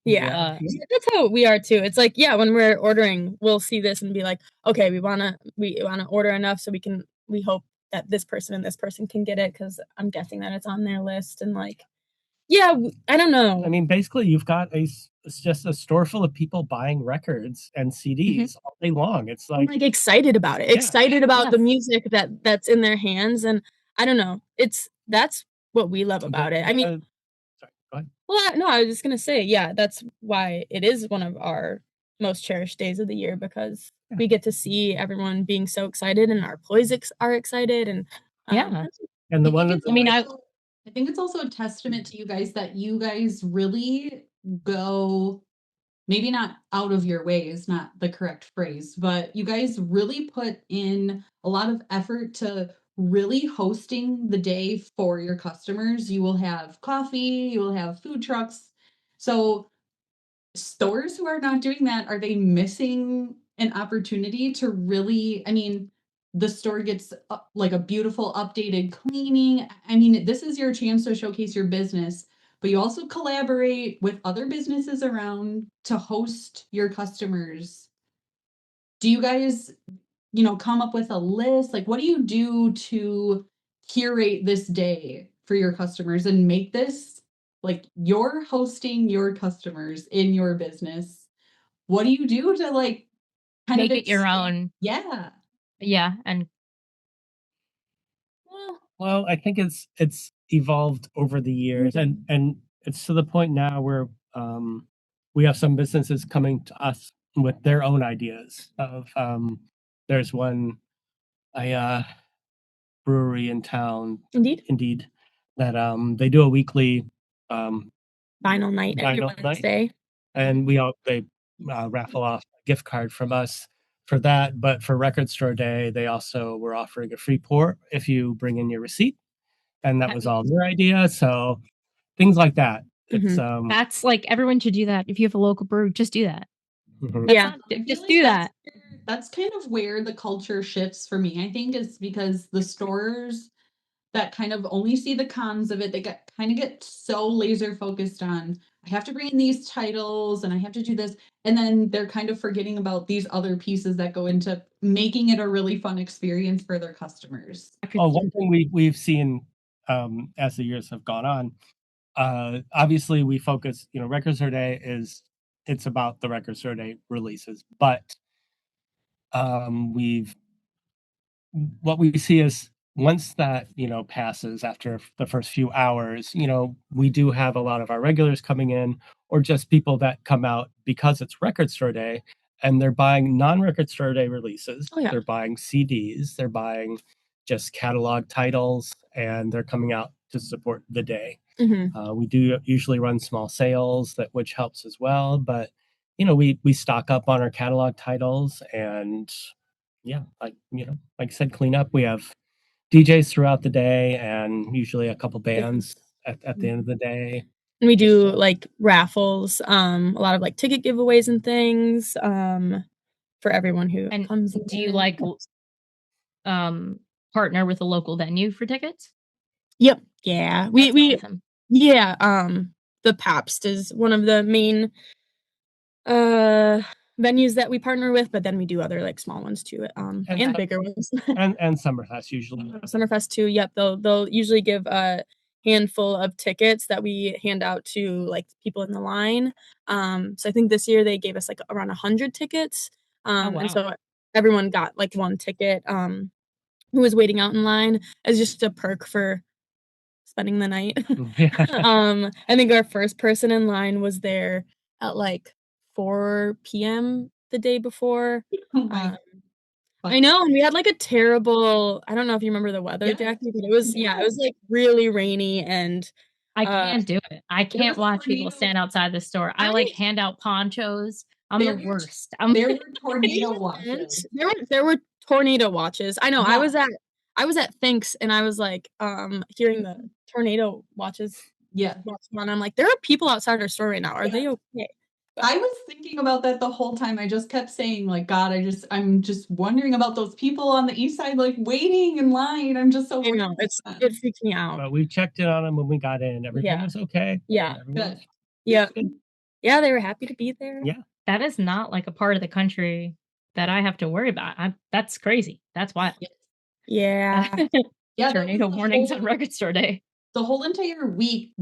Yeah. That's how we are too. It's like, when we're ordering, we'll see this and be like, okay, we wanna order enough so we hope that this person and this person can get it, because I'm guessing that it's on their list. And like, I don't know. I mean, basically, you've got it's just a store full of people buying records and CDs all day long. It's like, I'm like excited about it, excited about the music that's in their hands. And I don't know, that's what we love about it. I mean, sorry, go ahead. Well, no, I was just gonna say, that's why it is one of our most cherished days of the year, because we get to see everyone being so excited, and our employees are excited, and and the one, I think it's also a testament to you guys that you guys really go, maybe not out of your way is not the correct phrase, but you guys really put in a lot of effort to really hosting the day for your customers. You will have coffee, you will have food trucks. So stores who are not doing that, are they missing an opportunity to really, I mean, the store gets like a beautiful updated cleaning. I mean, this is your chance to showcase your business, but you also collaborate with other businesses around to host your customers. Do you guys, come up with a list? Like, what do you do to curate this day for your customers and make this like you're hosting your customers in your business? What do you do to like kind make of it your own? Yeah. And well, I think it's evolved over the years, and it's to the point now where we have some businesses coming to us with their own ideas of there's one brewery in town, indeed, that they do a weekly vinyl night every Wednesday, and they raffle off a gift card from us for that. But for Record Store Day, they also were offering a free pour if you bring in your receipt, and that was all their idea. So things like that. It's that's like, everyone should do that. If you have a local brew, just do that. Just do that. That's kind of where the culture shifts for me. I think is because the stores that kind of only see the cons of it, they get so laser focused on, I have to bring in these titles and I have to do this, and then they're kind of forgetting about these other pieces that go into making it a really fun experience for their customers. One thing we've seen as the years have gone on, obviously we focus, Record Store Day it's about the Record Store Day releases, but what we see is, once that passes after the first few hours, we do have a lot of our regulars coming in, or just people that come out because it's Record Store Day, and they're buying non-record store day releases. Oh, yeah. They're buying CDs. They're buying just catalog titles, and they're coming out to support the day. We do usually run small sales, which helps as well. But we stock up on our catalog titles, and like I said, clean up. We have DJs throughout the day, and usually a couple bands at the end of the day. And we do like raffles, a lot of like ticket giveaways and things for everyone who comes in. Do you like partner with a local venue for tickets? Yep. Yeah. We awesome. Yeah, the Pabst is one of the main venues that we partner with, but then we do other like small ones too, and bigger ones. and Summerfest usually. Summerfest too. Yep. They'll usually give a handful of tickets that we hand out to like people in the line. So I think this year they gave us like around 100 tickets. And so everyone got like one ticket who was waiting out in line as just a perk for spending the night. I think our first person in line was there at like 4 p.m. the day before. I know, and we had like a terrible, I don't know if you remember the weather, Jackie, but it was like really rainy, and I can't do it. I can't watch people stand outside the store. I like hand out ponchos. I'm the worst. There were tornado watches. There were tornado watches. I know. Yeah. I was at Thinks, and I was like hearing the tornado watches. Yeah. And I'm like, there are people outside our store right now. Are they okay? I was thinking about that the whole time. I just kept saying, like, God, I'm just wondering about those people on the east side, like waiting in line. I'm just so worried. It freaks me out. But we checked in on them when we got in. Everything was okay. Yeah. Yeah. Yeah, they were happy to be there. Yeah. That is not like a part of the country that I have to worry about. That's crazy. That's wild. Yeah. Tornado warnings on record store day. The whole entire week,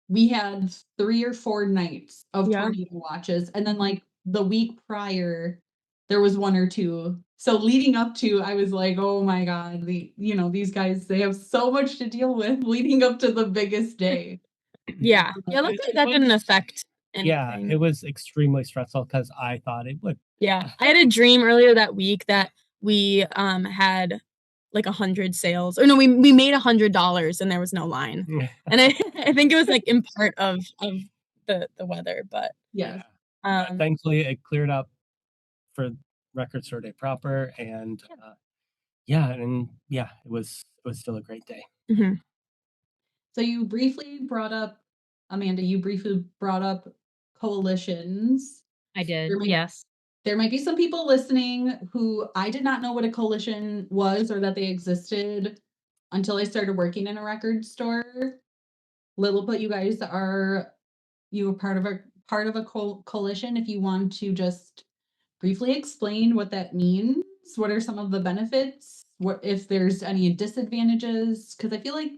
we had 3 or 4 nights of tornado watches. And then like the week prior, there was 1 or 2. So leading up to, I was like, oh my God, these guys, they have so much to deal with leading up to the biggest day. Yeah. Luckily that didn't affect anything. Yeah, it was extremely stressful because I thought it would. Yeah. I had a dream earlier that week that we had like 100 sales, or no, we made $100 and there was no line. And I think it was like in part of the weather, but thankfully it cleared up for record store day proper, and it was still a great day. Mm-hmm. So you briefly brought up, Amanda, coalitions. I did, yes. There might be some people listening who I did not know what a coalition was or that they existed until I started working in a record store. Lilliput, you guys are part of a coalition. If you want to just briefly explain what that means, what are some of the benefits? What if there's any disadvantages? Because I feel like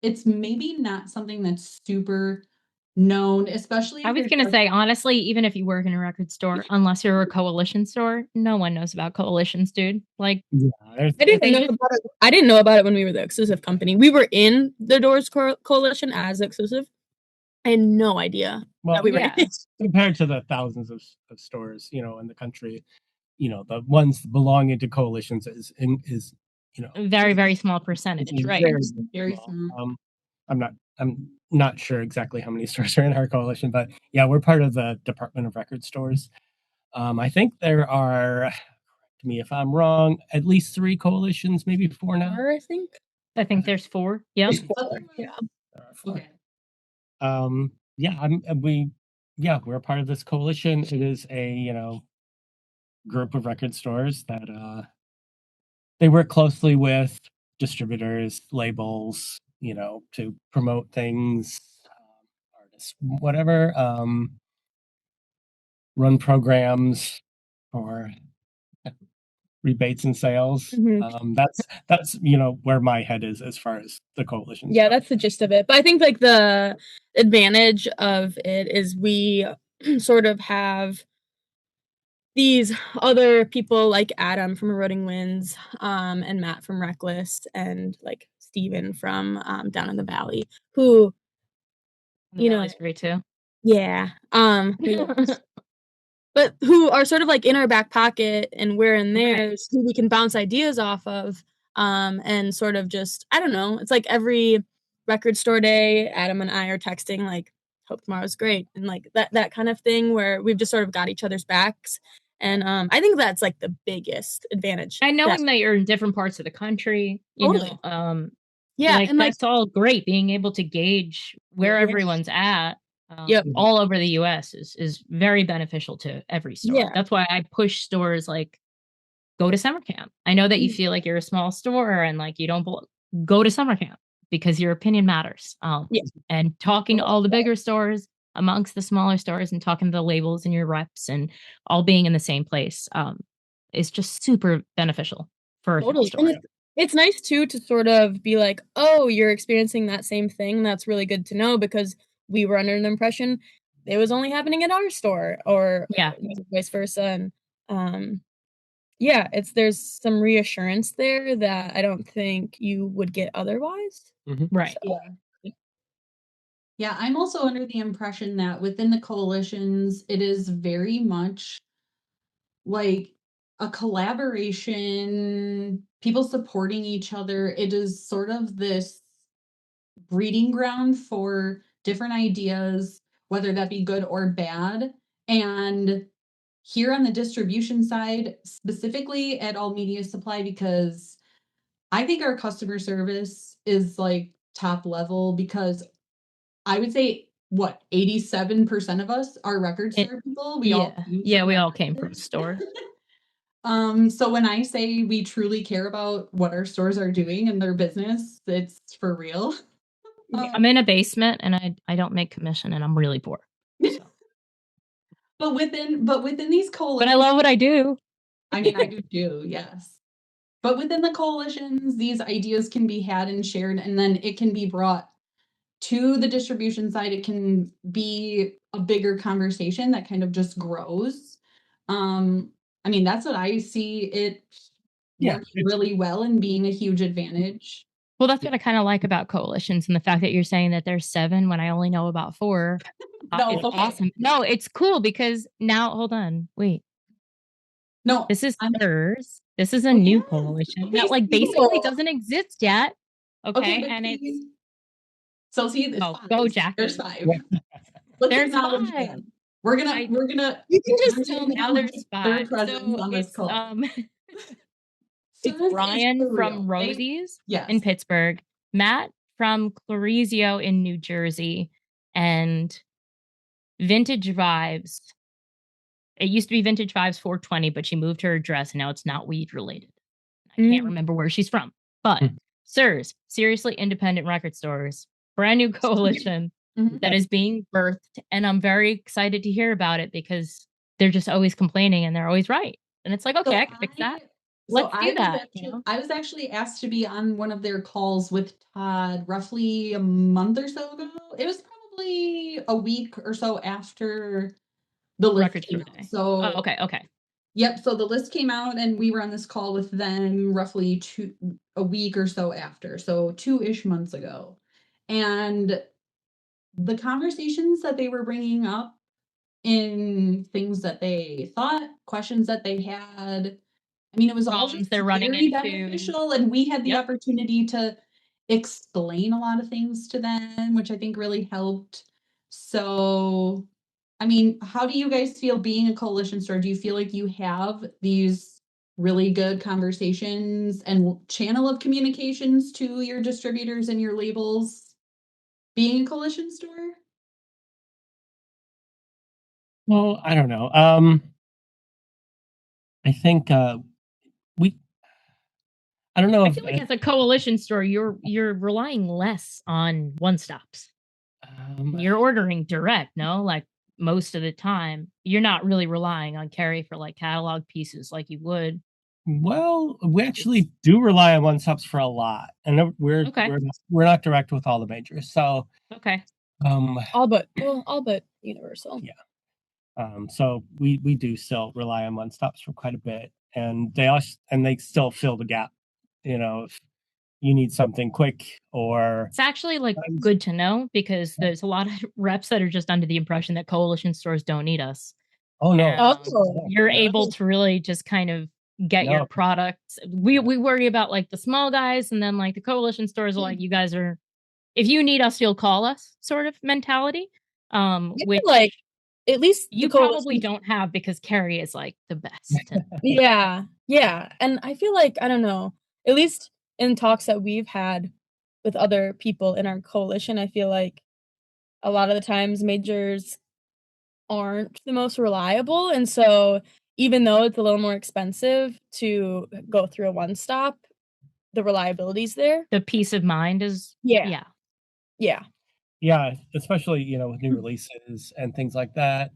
it's maybe not something that's super known, especially. I was going to say, honestly, even if you work in a record store, unless you're a coalition store, no one knows about coalitions, dude. Like, I didn't know about it when we were the exclusive company. We were in the Doors Coalition as exclusive. I had no idea that we were in it. Compared to the thousands of stores, in the country, the ones belonging to coalitions is very, very small percentage, right? Very small. I'm not sure exactly how many stores are in our coalition, but yeah, we're part of the Department of Record Stores. I think there are, correct me if I'm wrong, at least 3 coalitions, maybe 4 now. I think there's 4. Yeah. Okay. We're part of this coalition. It is a group of record stores that they work closely with distributors, labels, to promote things, artists, whatever, run programs for rebates and sales. Mm-hmm. That's where my head is as far as the coalition. Yeah, that's the gist of it. But I think like the advantage of it is we sort of have these other people like Adam from Eroding Winds, and Matt from Reckless, and like Steven from Down in the Valley, who is great too. Yeah. but who are sort of like in our back pocket, and we're in theirs, who we can bounce ideas off of, and sort of just, I don't know, it's like every record store day, Adam and I are texting like, hope tomorrow's great, and like that kind of thing, where we've just sort of got each other's backs. And I think that's like the biggest advantage. And knowing that you're in different parts of the country, you Totally. know, yeah, like and like, that's all great. Being able to gauge where everyone's at, Yep. all over the U.S. is very beneficial to every store. Yeah. That's why I push stores like go to summer camp. I know that you feel like you're a small store and like you don't go to summer camp because your opinion matters. And talking to all the bigger stores amongst the smaller stores and talking to the labels and your reps and all being in the same place is just super beneficial for a totally. store. And it's nice too to sort of be like, oh, you're experiencing that same thing. That's really good to know, because we were under the impression it was only happening at our store, or vice versa. And yeah, there's some reassurance there that I don't think you would get otherwise. Right. So, yeah, I'm also under the impression that within the coalitions, it is very much like a collaboration, people supporting each other. It is sort of this breeding ground for different ideas, whether that be good or bad. And here on the distribution side, specifically at All Media Supply, because I think our customer service is like top level, because I would say, what, 87% of us are record store people. We all came from a store. So when I say we truly care about what our stores are doing in their business, it's for real. I'm in a basement and I don't make commission and I'm really poor. So. But within these coalitions, but I love what I do. I mean, I do too, yes. But within the coalitions, these ideas can be had and shared, and then it can be brought to the distribution side. It can be a bigger conversation that kind of just grows. I mean, that's what I see it working really well and being a huge advantage. Well, that's what I kind of like about coalitions, and the fact that you're saying that there's 7 when I only know about 4. No, it's awesome. No, it's cool because now, hold on, wait. No, this is hers. This is a new coalition that like basically doesn't exist yet. Okay, and it's so see. Go, Jackie. There's 5. There's 5. We're gonna. You can just tell me now. There's 5. So on this call. It's Ryan from Rosie's in Pittsburgh, Matt from Clarizio in New Jersey, and Vintage Vibes. It used to be Vintage Vibes 420, but she moved her address and now it's not weed related. I can't remember where she's from. But SIRS, Seriously Independent Record Stores, brand new coalition that is being birthed. And I'm very excited to hear about it because they're just always complaining and they're always right. And it's like, okay, I can fix that. Let's do that. I was actually asked to be on one of their calls with Todd roughly a month or so ago. It was probably a week or so after the list came out. So okay. Yep. So the list came out and we were on this call with them roughly a week or so after. So 2-ish months ago. And the conversations that they were bringing up in things that they thought, questions that they had, I mean, it was all just they're running very into beneficial, and we had the opportunity to explain a lot of things to them, which I think really helped. So, I mean, how do you guys feel being a coalition store? Do you feel like you have these really good conversations and channel of communications to your distributors and your labels being a coalition store? Well, I don't know. I think I don't know. I feel like as a coalition store, you're relying less on one stops. You're ordering direct, no? Like most of the time, you're not really relying on carry for like catalog pieces like you would. Well, we actually do rely on one stops for a lot, and we're not direct with all the majors. So all but Universal. Yeah. So we do still rely on one stops for quite a bit, and they still fill the gap. You know, if you need something quick, or it's actually like good to know, because there's a lot of reps that are just under the impression that coalition stores don't need us. Oh no. You're able to really just kind of get your products. We worry about like the small guys, and then like the coalition stores are like, you guys are, if you need us, you'll call us sort of mentality. Which like at least you probably don't have, because Carrie is like the best. Yeah. And I feel like, I don't know, at least in talks that we've had with other people in our coalition, I feel like a lot of the times majors aren't the most reliable. And so even though it's a little more expensive to go through a one stop, the reliability's there. The peace of mind is Yeah, especially with new releases and things like that,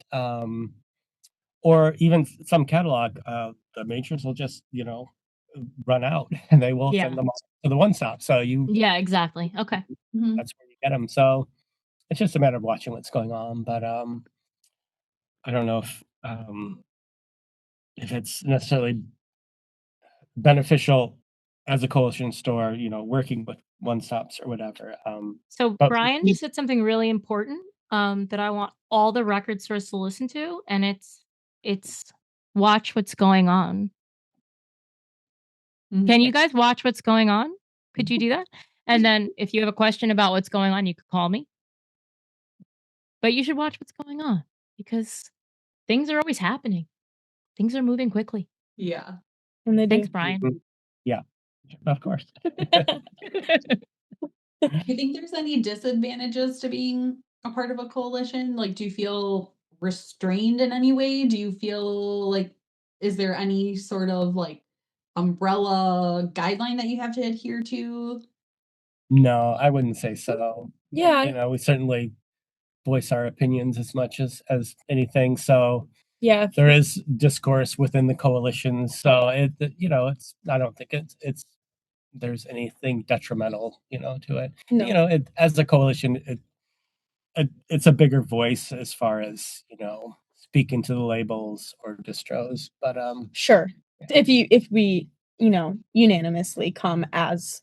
or even some catalog, the majors will just run out and they will send them off to the one stop, so exactly. Okay. That's where you get them. So it's just a matter of watching what's going on. But I don't know if it's necessarily beneficial as a coalition store, working with one stops or whatever. So but Brian said something really important that I want all the record stores to listen to, and it's watch what's going on. Can you guys watch what's going on? Could you do that? And then if you have a question about what's going on, you could call me. But you should watch what's going on, because things are always happening. Things are moving quickly. Yeah. And Thanks, Brian. Yeah, of course. Do you think there's any disadvantages to being a part of a coalition? Like, do you feel restrained in any way? Do you feel like, is there any sort of like umbrella guideline that you have to adhere to? No, I wouldn't say so. Yeah. We certainly voice our opinions as much as anything. So Yeah. there is discourse within the coalition. So it's I don't think it's there's anything detrimental, to it. No. As a coalition, it's a bigger voice as far as speaking to the labels or distros. But Sure. If we unanimously come as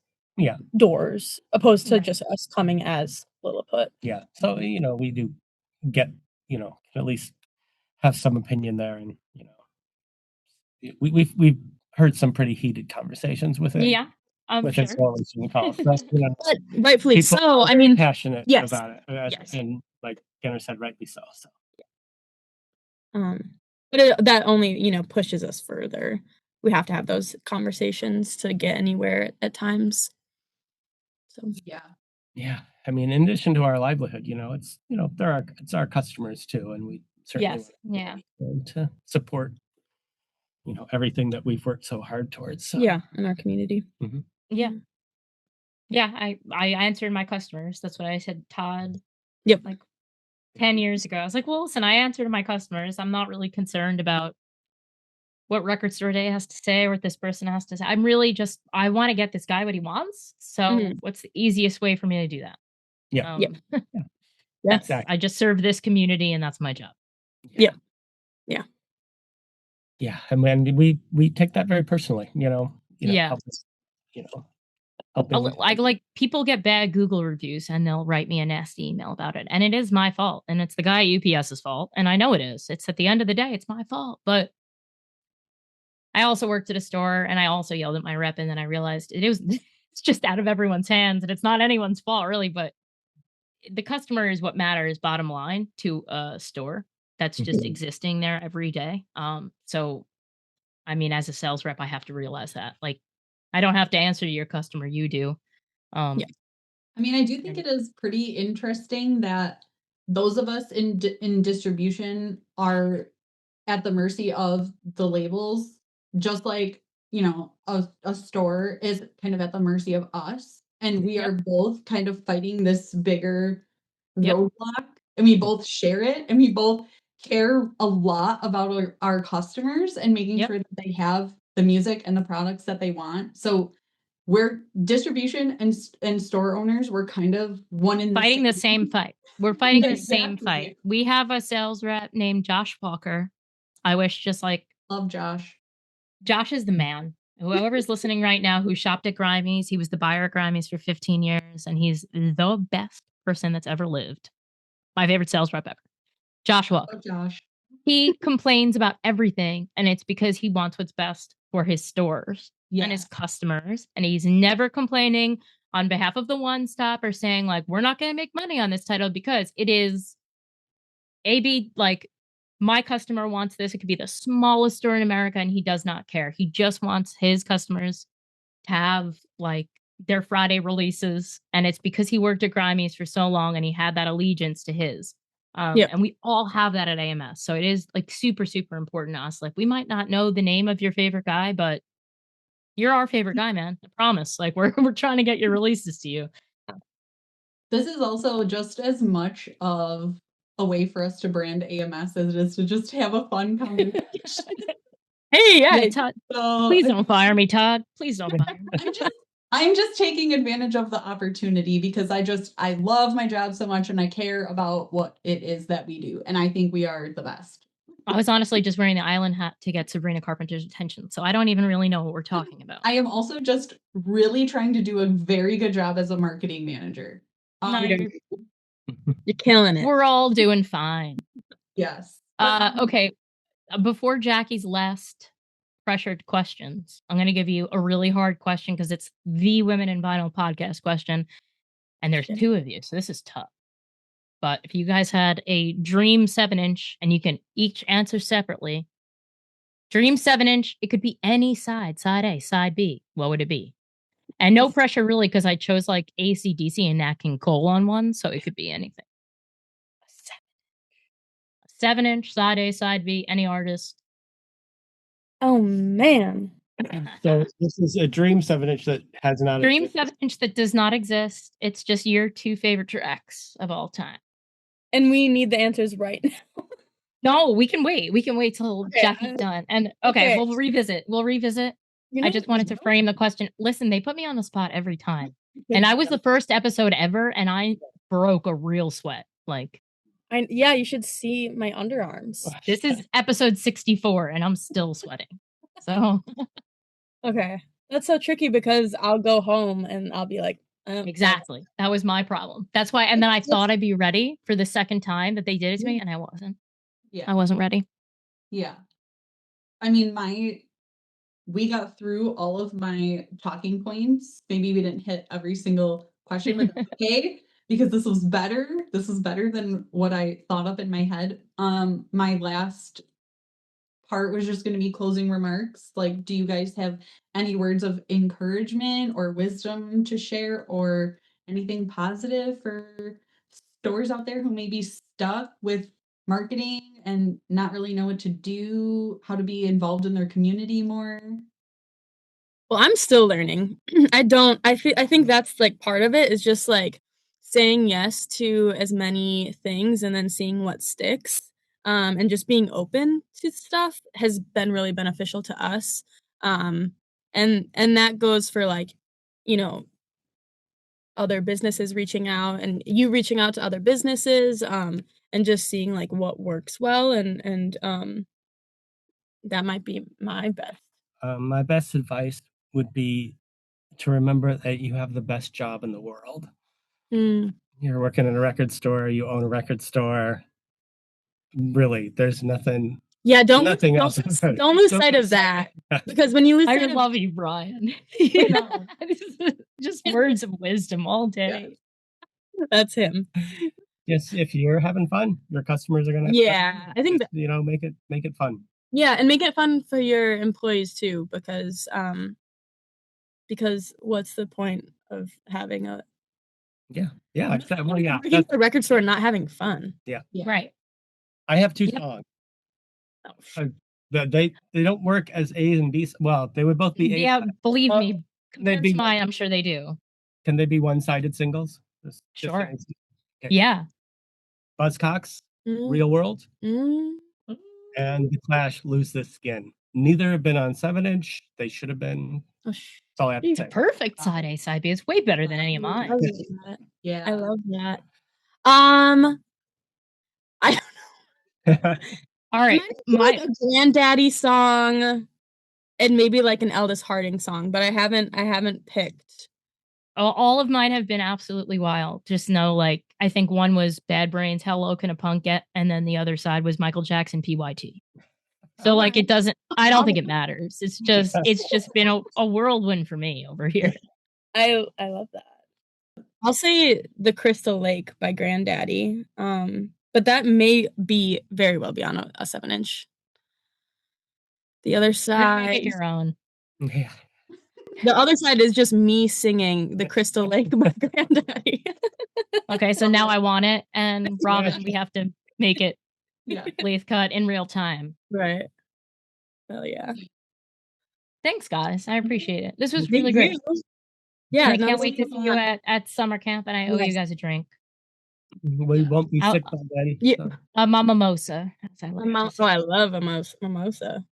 doors, opposed to just us coming as Lilliput. Yeah. So we do get at least have some opinion there, and we've heard some pretty heated conversations with it. Yeah, I'm with sure. its coalition calls. So, But rightfully people so. are I mean, passionate yes. about it, Yes. and like Gunnar said, rightly so. So. But that only pushes us further. We have to have those conversations to get anywhere at times. So yeah. I mean, in addition to our livelihood, it's it's our customers too, and we certainly want to support everything that we've worked so hard towards. So. Yeah, in our community. Mm-hmm. Yeah, I answered my customers. That's what I said, Todd. Yep. Like 10 years ago, I was like, well, listen, I answered my customers. I'm not really concerned about what Record Store Day has to say or what this person has to say. I'm really I want to get this guy what he wants. So what's the easiest way for me to do that? Yeah. That's exactly. I just serve this community, and that's my job. Yeah. And when we take that very personally, help us, I like, people get bad Google reviews and they'll write me a nasty email about it. And it is my fault. And it's the guy at UPS's fault. And I know it is. It's at the end of the day, it's my fault. But I also worked at a store, and I also yelled at my rep, and then I realized it's just out of everyone's hands, and it's not anyone's fault really, but the customer is what matters, bottom line, to a store that's just existing there every day. So I mean, as a sales rep, I have to realize that, like, I don't have to answer to your customer, you do. I mean, I do think it is pretty interesting that those of us in distribution are at the mercy of the labels, just like, a store is kind of at the mercy of us. And we are both kind of fighting this bigger roadblock, and we both share it, and we both care a lot about our customers and making sure that they have the music and the products that they want. So we're distribution and store owners. We're kind of one in fighting the same fight. We're fighting the same fight. We have a sales rep named Josh Walker. I wish just like love Josh. Josh is the man. Whoever's listening right now who shopped at Grimey's, he was the buyer at Grimey's for 15 years, and he's the best person that's ever lived. My favorite sales rep ever. Josh Walker. Love Josh. He complains about everything, and it's because he wants what's best for his stores and his customers. And he's never complaining on behalf of the one stop or saying, like, we're not going to make money on this title because it is AB, like, my customer wants this. It could be the smallest store in America, and he does not care. He just wants his customers to have, like, their Friday releases. And it's because he worked at Grimey's for so long and he had that allegiance to his. And we all have that at AMS. So it is like super, super important to us. Like, we might not know the name of your favorite guy, but you're our favorite guy, man. I promise. Like, we're trying to get your releases to you. This is also just as much of a way for us to brand AMS as it is to just have a fun conversation. Hey, yeah, Todd. Please don't fire me, Todd. Please don't fire me. I'm just taking advantage of the opportunity because I love my job so much and I care about what it is that we do. And I think we are the best. I was honestly just wearing the island hat to get Sabrina Carpenter's attention. So I don't even really know what we're talking about. I am also just really trying to do a very good job as a marketing manager. You're killing it. We're all doing fine. Yes. Okay. Before Jackie's last pressured questions, I'm going to give you a really hard question because it's the Women in Vinyl podcast question. And there's two of you. So this is tough. But if you guys had a dream 7-inch and you can each answer separately, dream 7-inch, it could be any side A, side B. What would it be? And no pressure really, because I chose like AC/DC and Nat King Cole on one. So it could be anything. A 7-inch, side A, side B, any artist. Oh, man. So this is a dream 7-inch that has not Dream 7-inch that does not exist. It's just your two favorite tracks of all time. And we need the answers right now. No, we can wait. We can wait till Jackie's done. And we'll revisit. I just wanted to frame the question. Listen, they put me on the spot every time. And I was the first episode ever, and I broke a real sweat. Like, you should see my underarms. This is episode 64, and I'm still sweating. So okay. That's so tricky because I'll go home and I'll be like, exactly. That was my problem. That's why. And then I thought I'd be ready for the second time that they did it to me, and I wasn't. Yeah. I wasn't ready. Yeah. I mean, we got through all of my talking points. Maybe we didn't hit every single question, but that's okay, because this was better. This is better than what I thought up in my head. My last part was just going to be closing remarks. Like, do you guys have any words of encouragement or wisdom to share, or anything positive for stores out there who may be stuck with marketing and not really know what to do, how to be involved in their community more? Well, I'm still learning. I think that's like part of it is just like saying yes to as many things and then seeing what sticks. And just being open to stuff has been really beneficial to us. And that goes for, like, you know, other businesses reaching out and you reaching out to other businesses, and just seeing like what works well. And that might be my best. My best advice would be to remember that you have the best job in the world. You're working in a record store, you own a record store. Really, there's nothing. Yeah, don't lose sight of that. Because when you lose sight I love you, Brian. Just words of wisdom all day. Yeah. That's him. Yes, if you're having fun, your customers are gonna. Yeah, I think that, make it fun. Yeah, and make it fun for your employees too, because what's the point of having a a record store and not having fun? Yeah. Right. I have two songs. They don't work as A's and B's. Well, they would both be A's. Yeah, believe me. Compared to mine, I'm sure they do. Can they be one-sided singles? Sure. Okay. Yeah. Buzzcocks, Real World, and The Clash, Lose This Skin. Neither have been on 7-inch. They should have been. That's all I have to It's say. a perfect side A, side B. It's way better than any of mine. Yeah. I love that. I don't know. All right. Like a Granddaddy song and maybe like an Eldest Harding song, but I haven't picked all of mine have been absolutely wild. Just know, like, I think one was Bad Brains, How Low Can a Punk Get? And then the other side was Michael Jackson, PYT. So like, it doesn't, I don't think it matters. It's just been a whirlwind for me over here. I love that. I'll say The Crystal Lake by Granddaddy. But that may be very well beyond a 7-inch. The other side, Make it your own. Yeah. the other side is just me singing The Crystal Lake by Granddaddy. Okay, so now I want it, and Robin, we have to make it lathe cut in real time. Right. Hell yeah. Thanks, guys. I appreciate it. This was really great. Yeah, I can't wait to see you at summer camp, and I owe you guys a drink. We won't be sick by then. Yeah. So. A mimosa. As I like to say. I love a mimosa.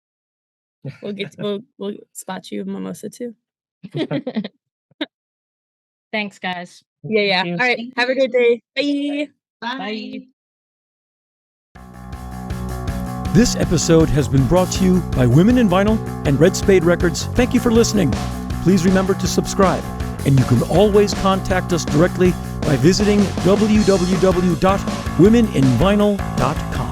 We'll spot you a mimosa too. Thanks, guys. Yeah. All right. Have a great day. Bye. Bye. This episode has been brought to you by Women in Vinyl and Red Spade Records. Thank you for listening. Please remember to subscribe, and you can always contact us directly by visiting www.womeninvinyl.com.